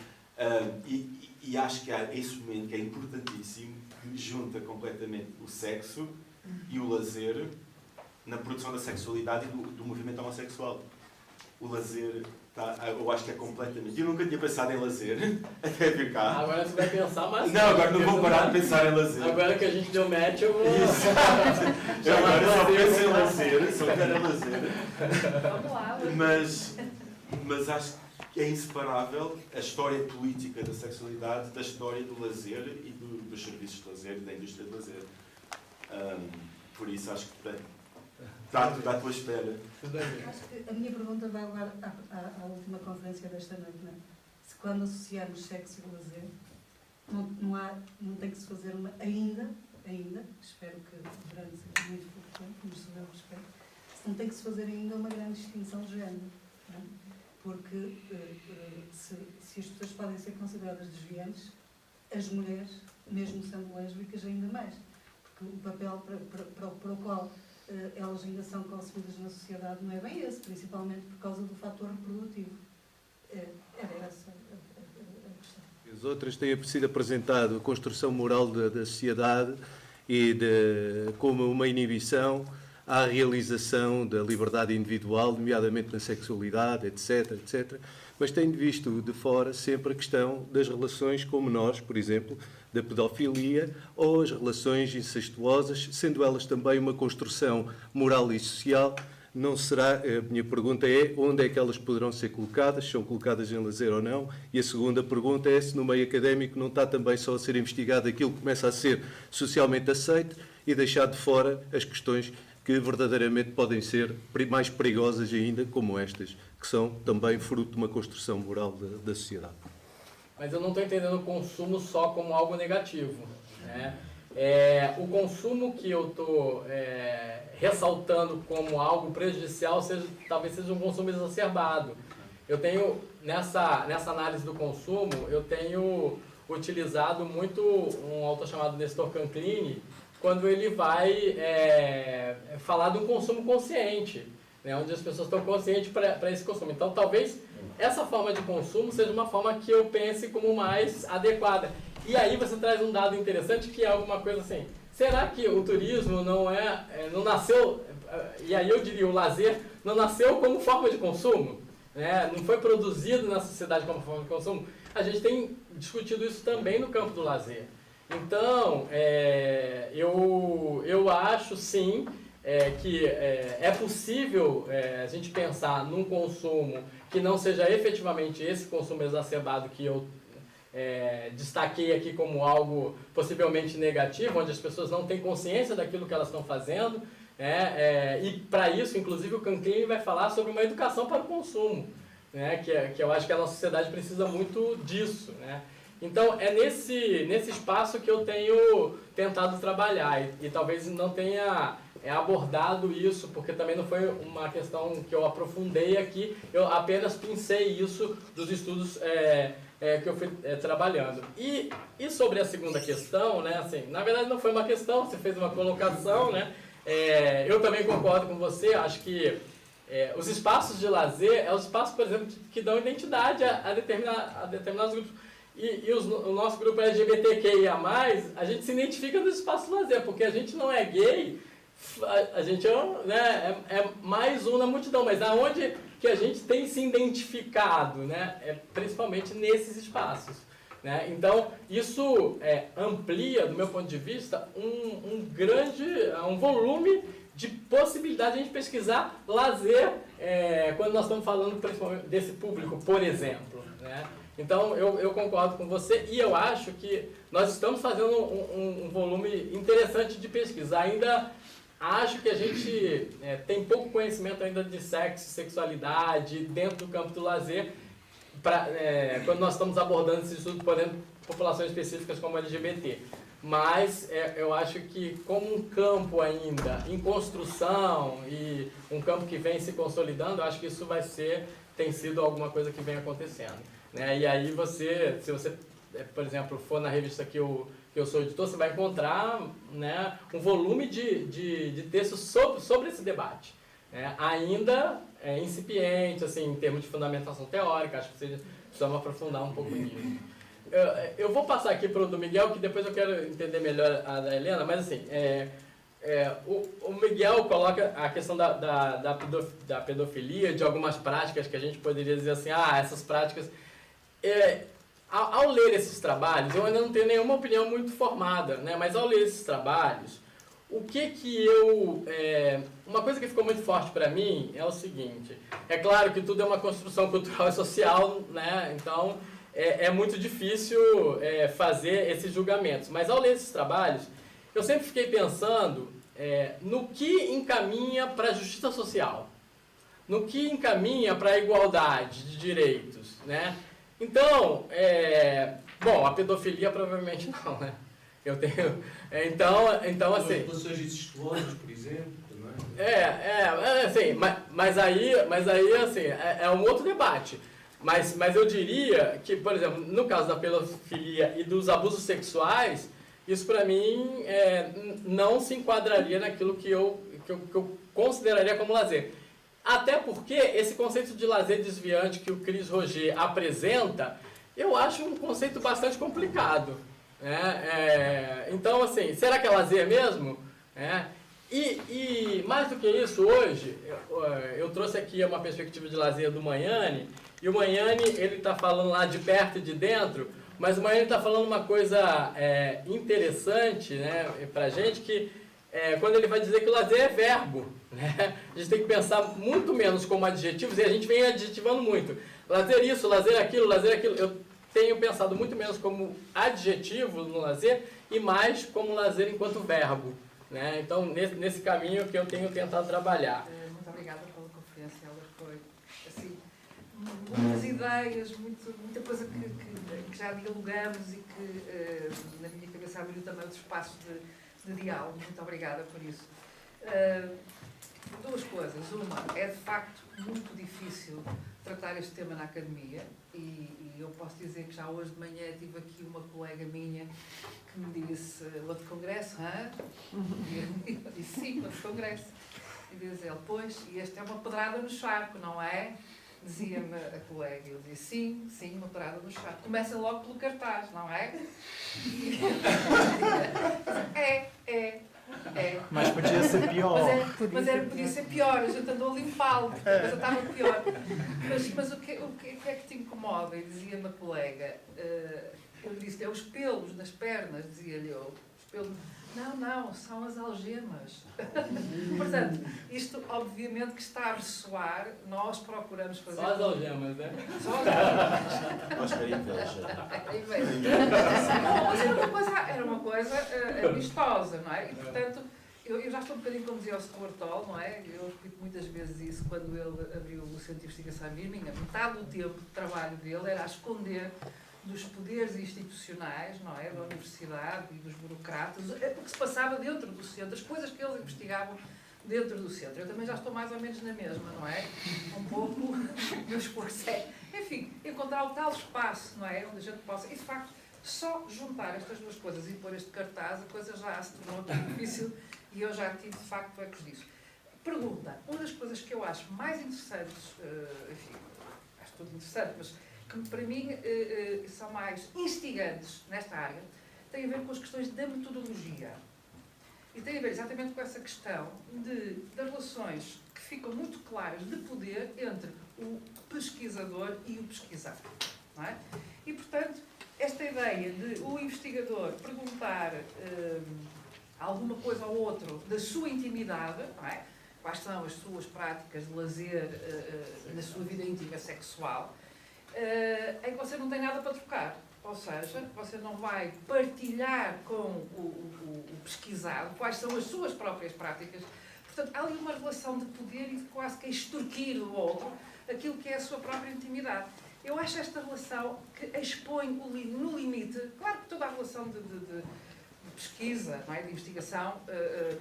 E acho que há esse momento que é importantíssimo que junta completamente o sexo e o lazer na produção da sexualidade e do movimento homossexual. O lazer, eu acho que é completamente... Eu nunca tinha pensado em lazer, até vir cá. Agora você vai pensar mais. Não, agora não vou parar de pensar em lazer. Agora que a gente deu match, eu vou... Isso. Eu agora só penso em lazer, só quero lazer. Vamos lá. Mas acho que é inseparável a história política da sexualidade da história do lazer e dos serviços de lazer, da indústria de lazer. Por isso acho que está tudo à tua espera. Acho que a minha pergunta vai agora à última conferência desta noite, não é? Se quando associarmos sexo e lazer, não tem que se fazer uma ainda, espero que durante muito pouco tempo, mas se não respeito, se não tem que se fazer ainda uma grande distinção de género, não é? Porque se as pessoas podem ser consideradas desviantes, as mulheres, mesmo sendo lésbicas, ainda mais. Porque o papel para o qual elas ainda são consumidas na sociedade não é bem esse, principalmente por causa do fator reprodutivo. Era essa a questão. As outras têm sido apresentado a construção moral da sociedade e como uma inibição à realização da liberdade individual, nomeadamente na sexualidade, etc, etc. Mas tenho visto de fora sempre a questão das relações com menores, por exemplo, da pedofilia ou as relações incestuosas, sendo elas também uma construção moral e social. Não será, a minha pergunta é, onde é que elas poderão ser colocadas, são colocadas em lazer ou não? E a segunda pergunta é se no meio académico não está também só a ser investigado aquilo que começa a ser socialmente aceito e deixar de fora as questões que verdadeiramente podem ser mais perigosas ainda, como estas, que são também fruto de uma construção moral da sociedade. Mas eu não estou entendendo o consumo só como algo negativo, né? O consumo que eu estou ressaltando como algo prejudicial talvez seja um consumo exacerbado. Eu tenho, nessa análise do consumo, eu tenho utilizado muito um autor chamado Nestor Canclini, quando ele vai falar de um consumo consciente, né, onde as pessoas estão conscientes para esse consumo. Então, talvez essa forma de consumo seja uma forma que eu pense como mais adequada. E aí você traz um dado interessante que é alguma coisa assim, será que o turismo não nasceu, e aí eu diria o lazer, não nasceu como forma de consumo? Né? Não foi produzido na sociedade como forma de consumo? A gente tem discutido isso também no campo do lazer. Então, eu acho sim que é possível a gente pensar num consumo que não seja efetivamente esse consumo exacerbado que eu destaquei aqui como algo possivelmente negativo, onde as pessoas não têm consciência daquilo que elas estão fazendo, e para isso, inclusive, o Canclini vai falar sobre uma educação para o consumo, né, que eu acho que a nossa sociedade precisa muito disso, né? Então, é nesse espaço que eu tenho tentado trabalhar e talvez não tenha abordado isso, porque também não foi uma questão que eu aprofundei aqui, eu apenas pincei isso dos estudos que eu fui trabalhando. E sobre a segunda questão, né, assim, na verdade não foi uma questão, você fez uma colocação, né, eu também concordo com você, acho que os espaços de lazer os espaços, por exemplo, que dão identidade a determinados grupos. E o nosso grupo LGBTQIA+, a gente se identifica nos espaços de lazer, porque a gente não é gay, a gente é mais um na multidão, mas aonde que a gente tem se identificado, né, principalmente nesses espaços. Né? Então, isso amplia, do meu ponto de vista, um volume de possibilidade de a gente pesquisar lazer quando nós estamos falando principalmente desse público, por exemplo. Né? Então, eu concordo com você e eu acho que nós estamos fazendo um volume interessante de pesquisa. Ainda acho que a gente tem pouco conhecimento ainda de sexo, sexualidade dentro do campo do lazer, quando nós estamos abordando esse estudo, por exemplo, populações específicas como LGBT. Mas eu acho que como um campo ainda em construção e um campo que vem se consolidando, eu acho que isso tem sido alguma coisa que vem acontecendo. Né? E aí se você, por exemplo, for na revista que eu sou editor, você vai encontrar, né, um volume de textos sobre esse debate. Ainda incipiente, assim, em termos de fundamentação teórica, acho que vocês precisam aprofundar um pouco nisso. eu vou passar aqui para o do Miguel, que depois eu quero entender melhor a da Helena, mas assim, o Miguel coloca a questão da pedofilia, de algumas práticas que a gente poderia dizer assim, essas práticas... Ao ler esses trabalhos, eu ainda não tenho nenhuma opinião muito formada, né? Mas ao ler esses trabalhos, uma coisa que ficou muito forte para mim é o seguinte, é claro que tudo é uma construção cultural e social, né? Então é muito difícil fazer esses julgamentos, mas ao ler esses trabalhos, eu sempre fiquei pensando no que encaminha para a justiça social, no que encaminha para a igualdade de direitos, né? Então, bom, a pedofilia provavelmente não, né? Eu tenho... Então assim... Relações incestuosas, por exemplo, também. Assim, mas aí assim, é um outro debate. Mas eu diria que, por exemplo, no caso da pedofilia e dos abusos sexuais, isso para mim não se enquadraria naquilo que eu consideraria como lazer. Até porque esse conceito de lazer desviante que o Cris Roger apresenta, eu acho um conceito bastante complicado. Né? Então, assim, será que é lazer mesmo? E mais do que isso, hoje, eu trouxe aqui uma perspectiva de lazer do Magnani, e o Magnani, ele está falando lá de perto e de dentro, mas o Magnani está falando uma coisa interessante, né, para a gente, que quando ele vai dizer que o lazer é verbo, né? A gente tem que pensar muito menos como adjetivos, e a gente vem adjetivando muito. Lazer isso, lazer aquilo, lazer aquilo. Eu tenho pensado muito menos como adjetivo no lazer e mais como lazer enquanto verbo. Né? Então, nesse caminho que eu tenho tentado trabalhar. Muito obrigada pela conferência, ela foi, assim, muitas ideias, muita coisa que já dialogamos e que na minha cabeça abriu também outro espaço de diálogo. Muito obrigada por isso. Duas coisas. Uma, é de facto muito difícil tratar este tema na academia e eu posso dizer que já hoje de manhã tive aqui uma colega minha que me disse, outro congresso, hã? E eu disse, sim, outro congresso. E diz ele, pois, e esta é uma pedrada no charco, não é? Dizia-me a colega. Eu disse, sim, uma pedrada no charco. Começa logo pelo cartaz, não é? Mas podia ser pior. Podia ser pior, a gente andou a limpá-lo, porque a coisa estava pior. Mas o que é que te incomoda? E dizia-me a colega, eu disse, é os pelos nas pernas, dizia-lhe eu. Os pelos. Não, são as algemas. Portanto, isto obviamente que está a ressoar, nós procuramos fazer... Só as algemas, né? Só as algemas. Nós queremos inveja. Mas era uma coisa amistosa, não é? E, portanto, eu já estou um bocadinho como dizia o Stuart Hall, não é? Eu repito muitas vezes isso quando ele abriu o Centro de Investigação em Birmingham. Metade do tempo de trabalho dele era a esconder dos poderes institucionais, não é? Da universidade e dos burocratas, porque se passava dentro do centro, as coisas que eles investigavam dentro do centro. Eu também já estou mais ou menos na mesma, não é? Um pouco, o meu esforço enfim, encontrar o tal espaço, não é? Onde a gente possa, e de facto, só juntar estas duas coisas e pôr este cartaz, a coisa já se tornou difícil e eu já tive, de facto, ecos disso. Pergunta, uma das coisas que eu acho mais interessantes, enfim, acho tudo interessante, mas que para mim são mais instigantes nesta área, tem a ver com as questões da metodologia. E tem a ver exatamente com essa questão das relações que ficam muito claras de poder entre o pesquisador e o pesquisado. Não é? E, portanto, esta ideia de o investigador perguntar alguma coisa ao outro da sua intimidade, não é? Quais são as suas práticas de lazer na sua vida íntima sexual, em que você não tem nada para trocar. Ou seja, você não vai partilhar com o pesquisado quais são as suas próprias práticas. Portanto, há ali uma relação de poder e de quase que extorquir do outro aquilo que é a sua própria intimidade. Eu acho esta relação que expõe no limite, claro que toda a relação de pesquisa, não é, de investigação,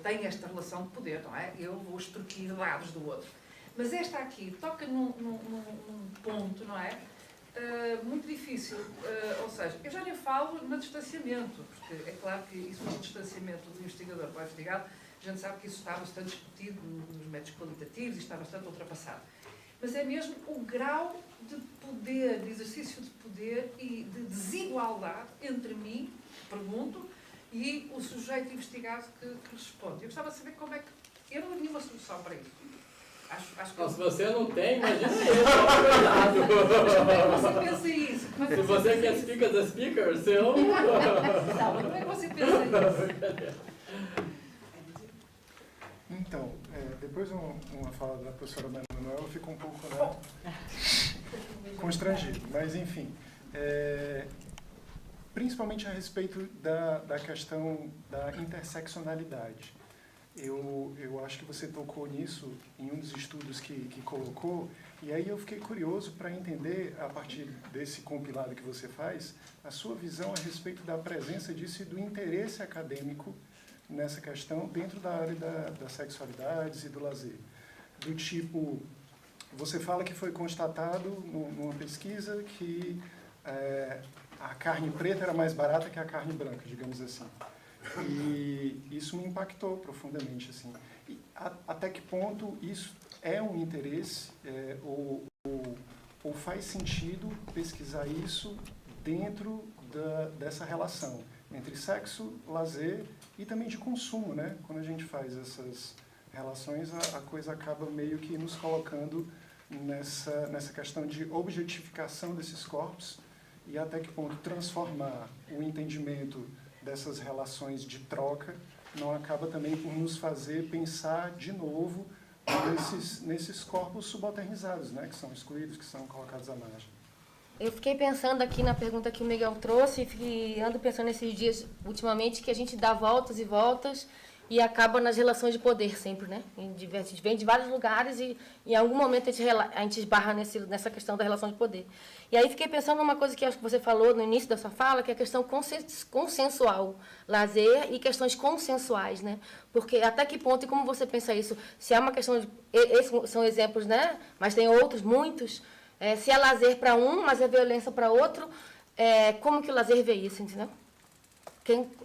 tem esta relação de poder, não é? Eu vou extorquir dados do outro. Mas esta aqui toca num ponto, não é? Muito difícil, ou seja, eu já nem falo no distanciamento, porque é claro que isso é um distanciamento do investigador para o investigado, a gente sabe que isso está bastante discutido nos métodos qualitativos e está bastante ultrapassado. mas é mesmo o grau de poder, de exercício de poder e de desigualdade entre mim, pergunto, e o sujeito investigado que responde. Eu gostava de saber como é que... Eu não tenho nenhuma solução para isso. Acho que não, se você não tem, imagina isso. Como é que você pensa isso? Se você quer speak as a speaker, você não... Como é que você pensa isso? Então, depois de uma fala da professora Manuel, eu fico um pouco constrangido. Mas, enfim, principalmente a respeito da questão da interseccionalidade. Eu acho que você tocou nisso em um dos estudos que colocou, e aí eu fiquei curioso para entender, a partir desse compilado que você faz, a sua visão a respeito da presença disso e do interesse acadêmico nessa questão dentro da área das sexualidades e do lazer. Do tipo, você fala que foi constatado numa pesquisa que a carne preta era mais barata que a carne branca, digamos assim. E isso me impactou profundamente, assim. E até que ponto isso é um interesse ou faz sentido pesquisar isso dentro dessa relação entre sexo, lazer e também de consumo, né? Quando a gente faz essas relações, a coisa acaba meio que nos colocando nessa questão de objetificação desses corpos e até que ponto transformar o entendimento dessas relações de troca não acaba também por nos fazer pensar de novo nesses corpos subalternizados, né? Que são excluídos, que são colocados à margem. Eu fiquei pensando aqui na pergunta que o Miguel trouxe e ando pensando esses dias, ultimamente, que a gente dá voltas e voltas e acaba nas relações de poder sempre, né? A gente vem de vários lugares e em algum momento a gente esbarra nessa questão da relação de poder. E aí fiquei pensando numa coisa que acho que você falou no início da sua fala, que é a questão consensual, lazer e questões consensuais, né? Porque até que ponto e como você pensa isso? Se é uma questão de... Esses são exemplos, né? Mas tem outros, muitos. Se é lazer para um, mas é violência para outro, como que o lazer vê isso, entendeu?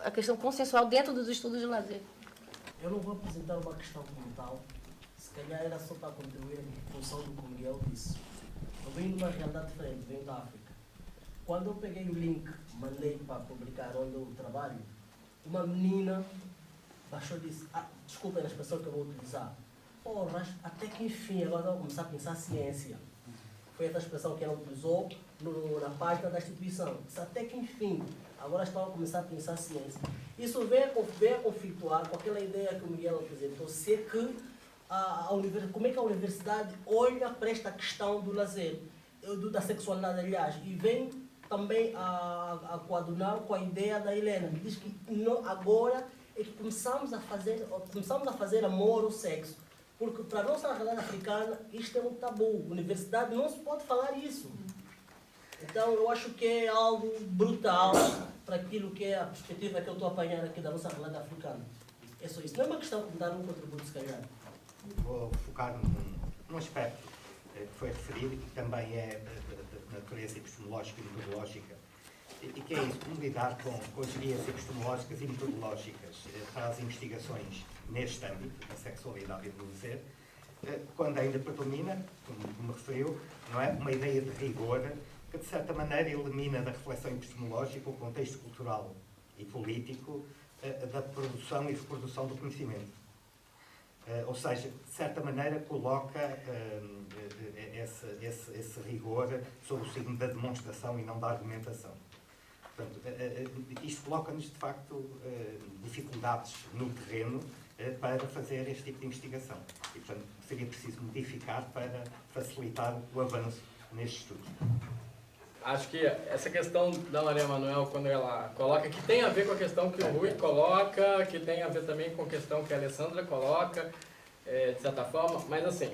A questão consensual dentro dos estudos de lazer. Eu não vou apresentar uma questão como tal, se calhar era só para contribuir em função do que o Miguel disse. Eu venho de uma realidade diferente, venho da África. Quando eu peguei o link, mandei para publicar onde eu trabalho, uma menina baixou e disse, desculpem a expressão que eu vou utilizar, porra, até que enfim, agora eu vou começar a pensar ciência. Foi essa expressão que ela utilizou na página da instituição. Disse, até que enfim, agora estão a começar a pensar ciência. Isso vem a conflituar com aquela ideia que o Miguel apresentou, se é que como é que a universidade olha para esta questão do lazer, da sexualidade, aliás, e vem também a coadunar com a ideia da Helena, que diz que agora é que começamos a fazer amor ou sexo. Porque para a nossa realidade africana, isto é um tabu. Universidade não se pode falar isso. Então, eu acho que é algo brutal para aquilo que é a perspectiva que eu estou a apanhar aqui da nossa realidade africana. É só isso. Não é uma questão de dar um contributo, se calhar. Vou focar num aspecto que foi referido e que também é de natureza epistemológica e metodológica. E que é isso, como lidar com as guias epistemológicas e metodológicas para as investigações neste âmbito, da sexualidade e do lazer, quando ainda predomina, como referiu, não é, uma ideia de rigor que, de certa maneira, elimina da reflexão epistemológica o contexto cultural e político da produção e reprodução do conhecimento. Ou seja, de certa maneira, coloca esse rigor sob o signo da demonstração e não da argumentação. Portanto, isto coloca-nos, de facto, dificuldades no terreno para fazer este tipo de investigação. E, portanto, seria preciso modificar para facilitar o avanço neste estudo. Acho que essa questão da Maria Manuel, quando ela coloca, que tem a ver com a questão que o Rui coloca, que tem a ver também com a questão que a Alessandra coloca, de certa forma, mas assim,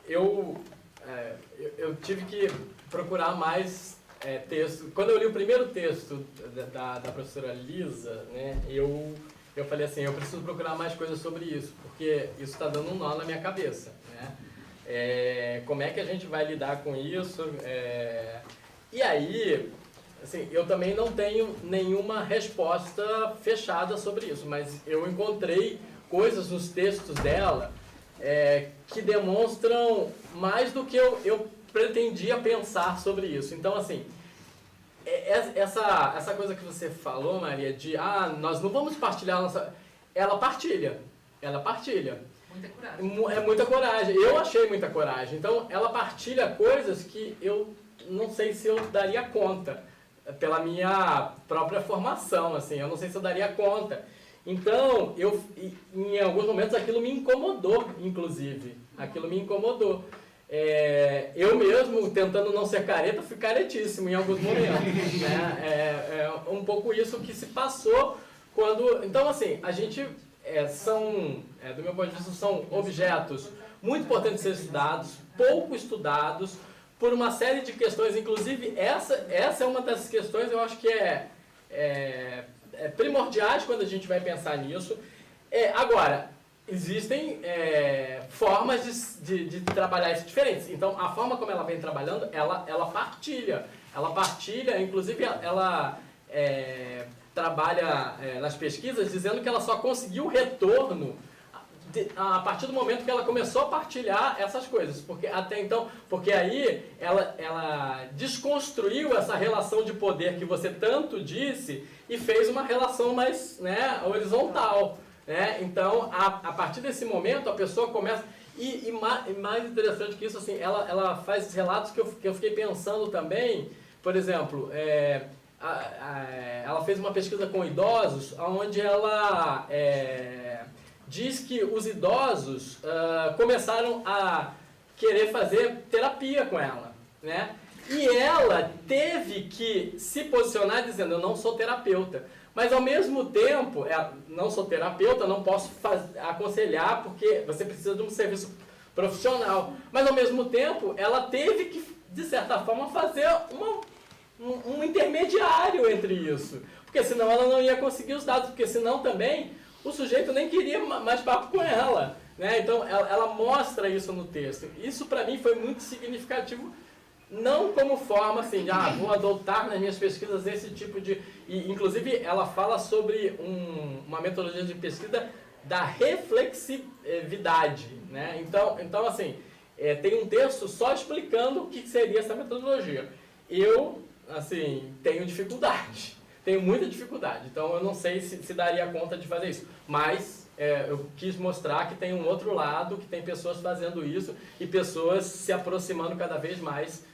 eu tive que procurar mais texto. Quando eu li o primeiro texto da professora Lisa, né, eu falei assim, eu preciso procurar mais coisas sobre isso, porque isso está dando um nó na minha cabeça, né? Como é que a gente vai lidar com isso? E aí, assim, eu também não tenho nenhuma resposta fechada sobre isso, mas eu encontrei coisas nos textos dela que demonstram mais do que eu pretendia pensar sobre isso. Então, assim, essa coisa que você falou, Maria, de nós não vamos partilhar a nossa... Ela partilha. Muita coragem. É muita coragem. Eu achei muita coragem. Então, ela partilha coisas que eu não sei se eu daria conta, pela minha própria formação, assim, eu não sei se eu daria conta. Então, em alguns momentos aquilo me incomodou, inclusive. Aquilo me incomodou. Eu mesmo, tentando não ser careta, fui caretíssimo em alguns momentos. Né? É um pouco isso que se passou quando... Então, assim, a gente do meu ponto de vista, são objetos muito importantes de ser estudados, pouco estudados, por uma série de questões. Inclusive, essa é uma dessas questões, eu acho que é primordiais quando a gente vai pensar nisso. Agora, existem formas de trabalhar isso diferentes. Então, a forma como ela vem trabalhando, ela partilha. Ela partilha, inclusive, ela trabalha nas pesquisas dizendo que ela só conseguiu retorno a partir do momento que ela começou a partilhar essas coisas. Porque aí ela desconstruiu essa relação de poder que você tanto disse e fez uma relação mais, né, horizontal. Né? Então, a partir desse momento, a pessoa começa... E mais interessante que isso, assim, ela faz relatos que eu fiquei pensando também. Por exemplo, ela fez uma pesquisa com idosos, onde ela diz que os idosos começaram a querer fazer terapia com ela, né? E ela teve que se posicionar dizendo: eu não sou terapeuta. Mas, ao mesmo tempo, não sou terapeuta, não posso aconselhar porque você precisa de um serviço profissional. Mas, ao mesmo tempo, ela teve que, de certa forma, fazer um intermediário entre isso. Porque senão ela não ia conseguir os dados, porque senão também o sujeito nem queria mais papo com ela. Né? Então, ela mostra isso no texto. Isso, para mim, foi muito significativo. Não como forma assim, de vou adotar nas minhas pesquisas esse tipo de... E, inclusive, ela fala sobre uma metodologia de pesquisa da reflexividade. Né? Então assim, tem um texto só explicando o que seria essa metodologia. Eu, assim, tenho dificuldade. Tenho muita dificuldade. Então, eu não sei se daria conta de fazer isso. Mas eu quis mostrar que tem um outro lado, que tem pessoas fazendo isso e pessoas se aproximando cada vez mais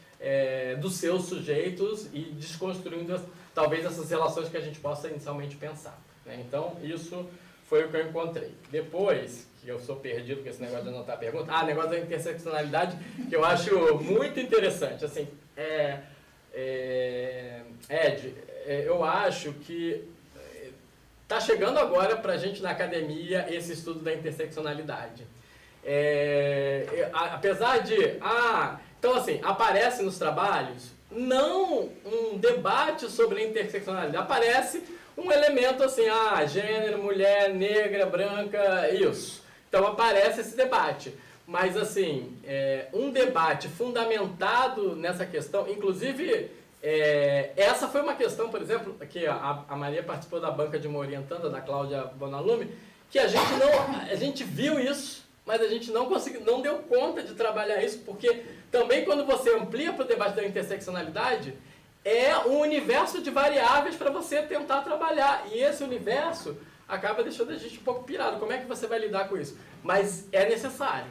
dos seus sujeitos e desconstruindo talvez essas relações que a gente possa inicialmente pensar. Né? Então, isso foi o que eu encontrei. Depois, que eu sou perdido com esse negócio de anotar a pergunta, negócio da interseccionalidade, que eu acho muito interessante. Assim, Ed, eu acho que está chegando agora para a gente na academia esse estudo da interseccionalidade. Apesar de... Então, assim, aparece nos trabalhos não um debate sobre a interseccionalidade, aparece um elemento assim, gênero, mulher, negra, branca, isso. Então, aparece esse debate. Mas, assim, um debate fundamentado nessa questão, inclusive, essa foi uma questão, por exemplo, que a Maria participou da banca de uma orientanda, da Cláudia Bonalume, que a gente viu isso, mas a gente não deu conta de trabalhar isso, porque também quando você amplia para o debate da interseccionalidade, é um universo de variáveis para você tentar trabalhar. E esse universo acaba deixando a gente um pouco pirado. Como é que você vai lidar com isso? Mas é necessário.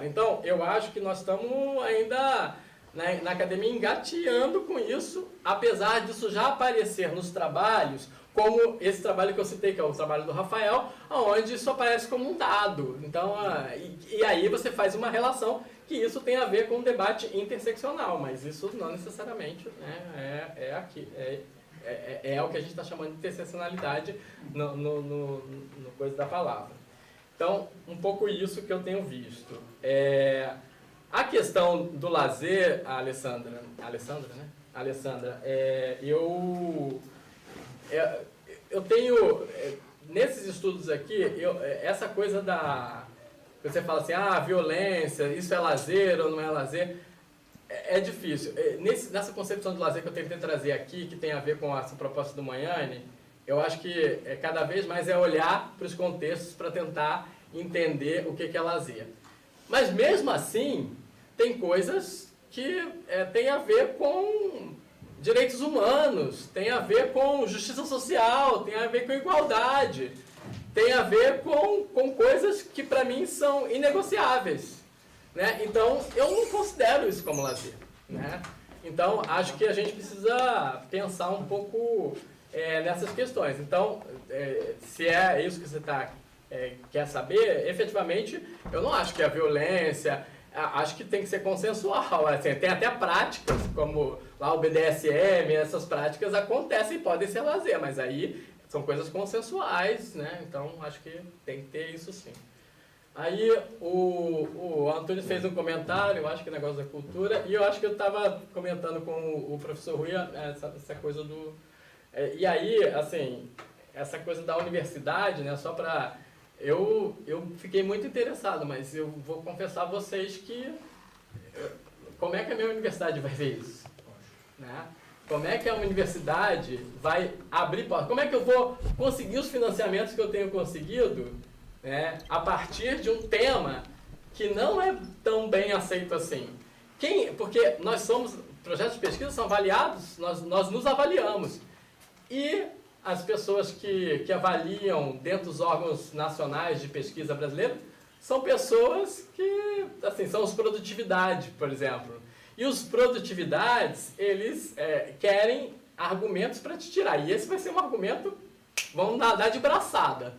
Então, eu acho que nós estamos ainda na academia engateando com isso, apesar disso já aparecer nos trabalhos, como esse trabalho que eu citei, que é o trabalho do Rafael, onde isso aparece como um dado. Então, e aí você faz uma relação que isso tem a ver com um debate interseccional, mas isso não necessariamente, né, é o que a gente está chamando de interseccionalidade no coisa da palavra. Então, um pouco isso que eu tenho visto. A questão do lazer, Alessandra, eu tenho, nesses estudos aqui, essa coisa você fala assim, violência, isso é lazer ou não é lazer, é difícil. Nessa concepção de lazer que eu tentei trazer aqui, que tem a ver com essa proposta do Magnani, eu acho que cada vez mais olhar para os contextos para tentar entender o que é lazer. Mas mesmo assim, tem coisas que tem a ver com direitos humanos, tem a ver com justiça social, tem a ver com igualdade, tem a ver com coisas que para mim são inegociáveis, né? Então, eu não considero isso como lazer, né? Então, acho que a gente precisa pensar um pouco nessas questões. Então, se é isso que você quer saber, efetivamente, eu não acho que a violência, acho que tem que ser consensual. Assim, tem até práticas, como lá o BDSM, essas práticas acontecem e podem ser lazer, mas aí são coisas consensuais, né? Então, acho que tem que ter isso sim. Aí o Antônio fez um comentário, eu acho que é negócio da cultura, e eu acho que eu estava comentando com o professor Rui essa coisa do... e aí, assim, essa coisa da universidade, né, só para... Eu fiquei muito interessado, mas eu vou confessar a vocês que... Como é que a minha universidade vai ver isso? Né? Como é que a universidade vai abrir portas? Como é que eu vou conseguir os financiamentos que eu tenho conseguido, né, a partir de um tema que não é tão bem aceito assim? Porque nós somos... Projetos de pesquisa são avaliados, nós nos avaliamos. E as pessoas que avaliam dentro dos órgãos nacionais de pesquisa brasileiros são pessoas que, assim, são os produtividade, por exemplo. E os produtividades, eles querem argumentos para te tirar. E esse vai ser um argumento, vão nadar de braçada,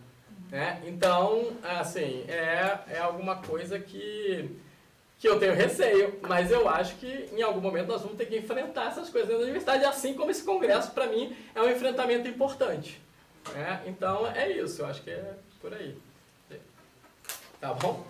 né? Então, assim, é alguma coisa que eu tenho receio, mas eu acho que em algum momento nós vamos ter que enfrentar essas coisas na universidade, assim como esse congresso, para mim, é um enfrentamento importante. Né? Então, é isso, eu acho que é por aí. Tá bom?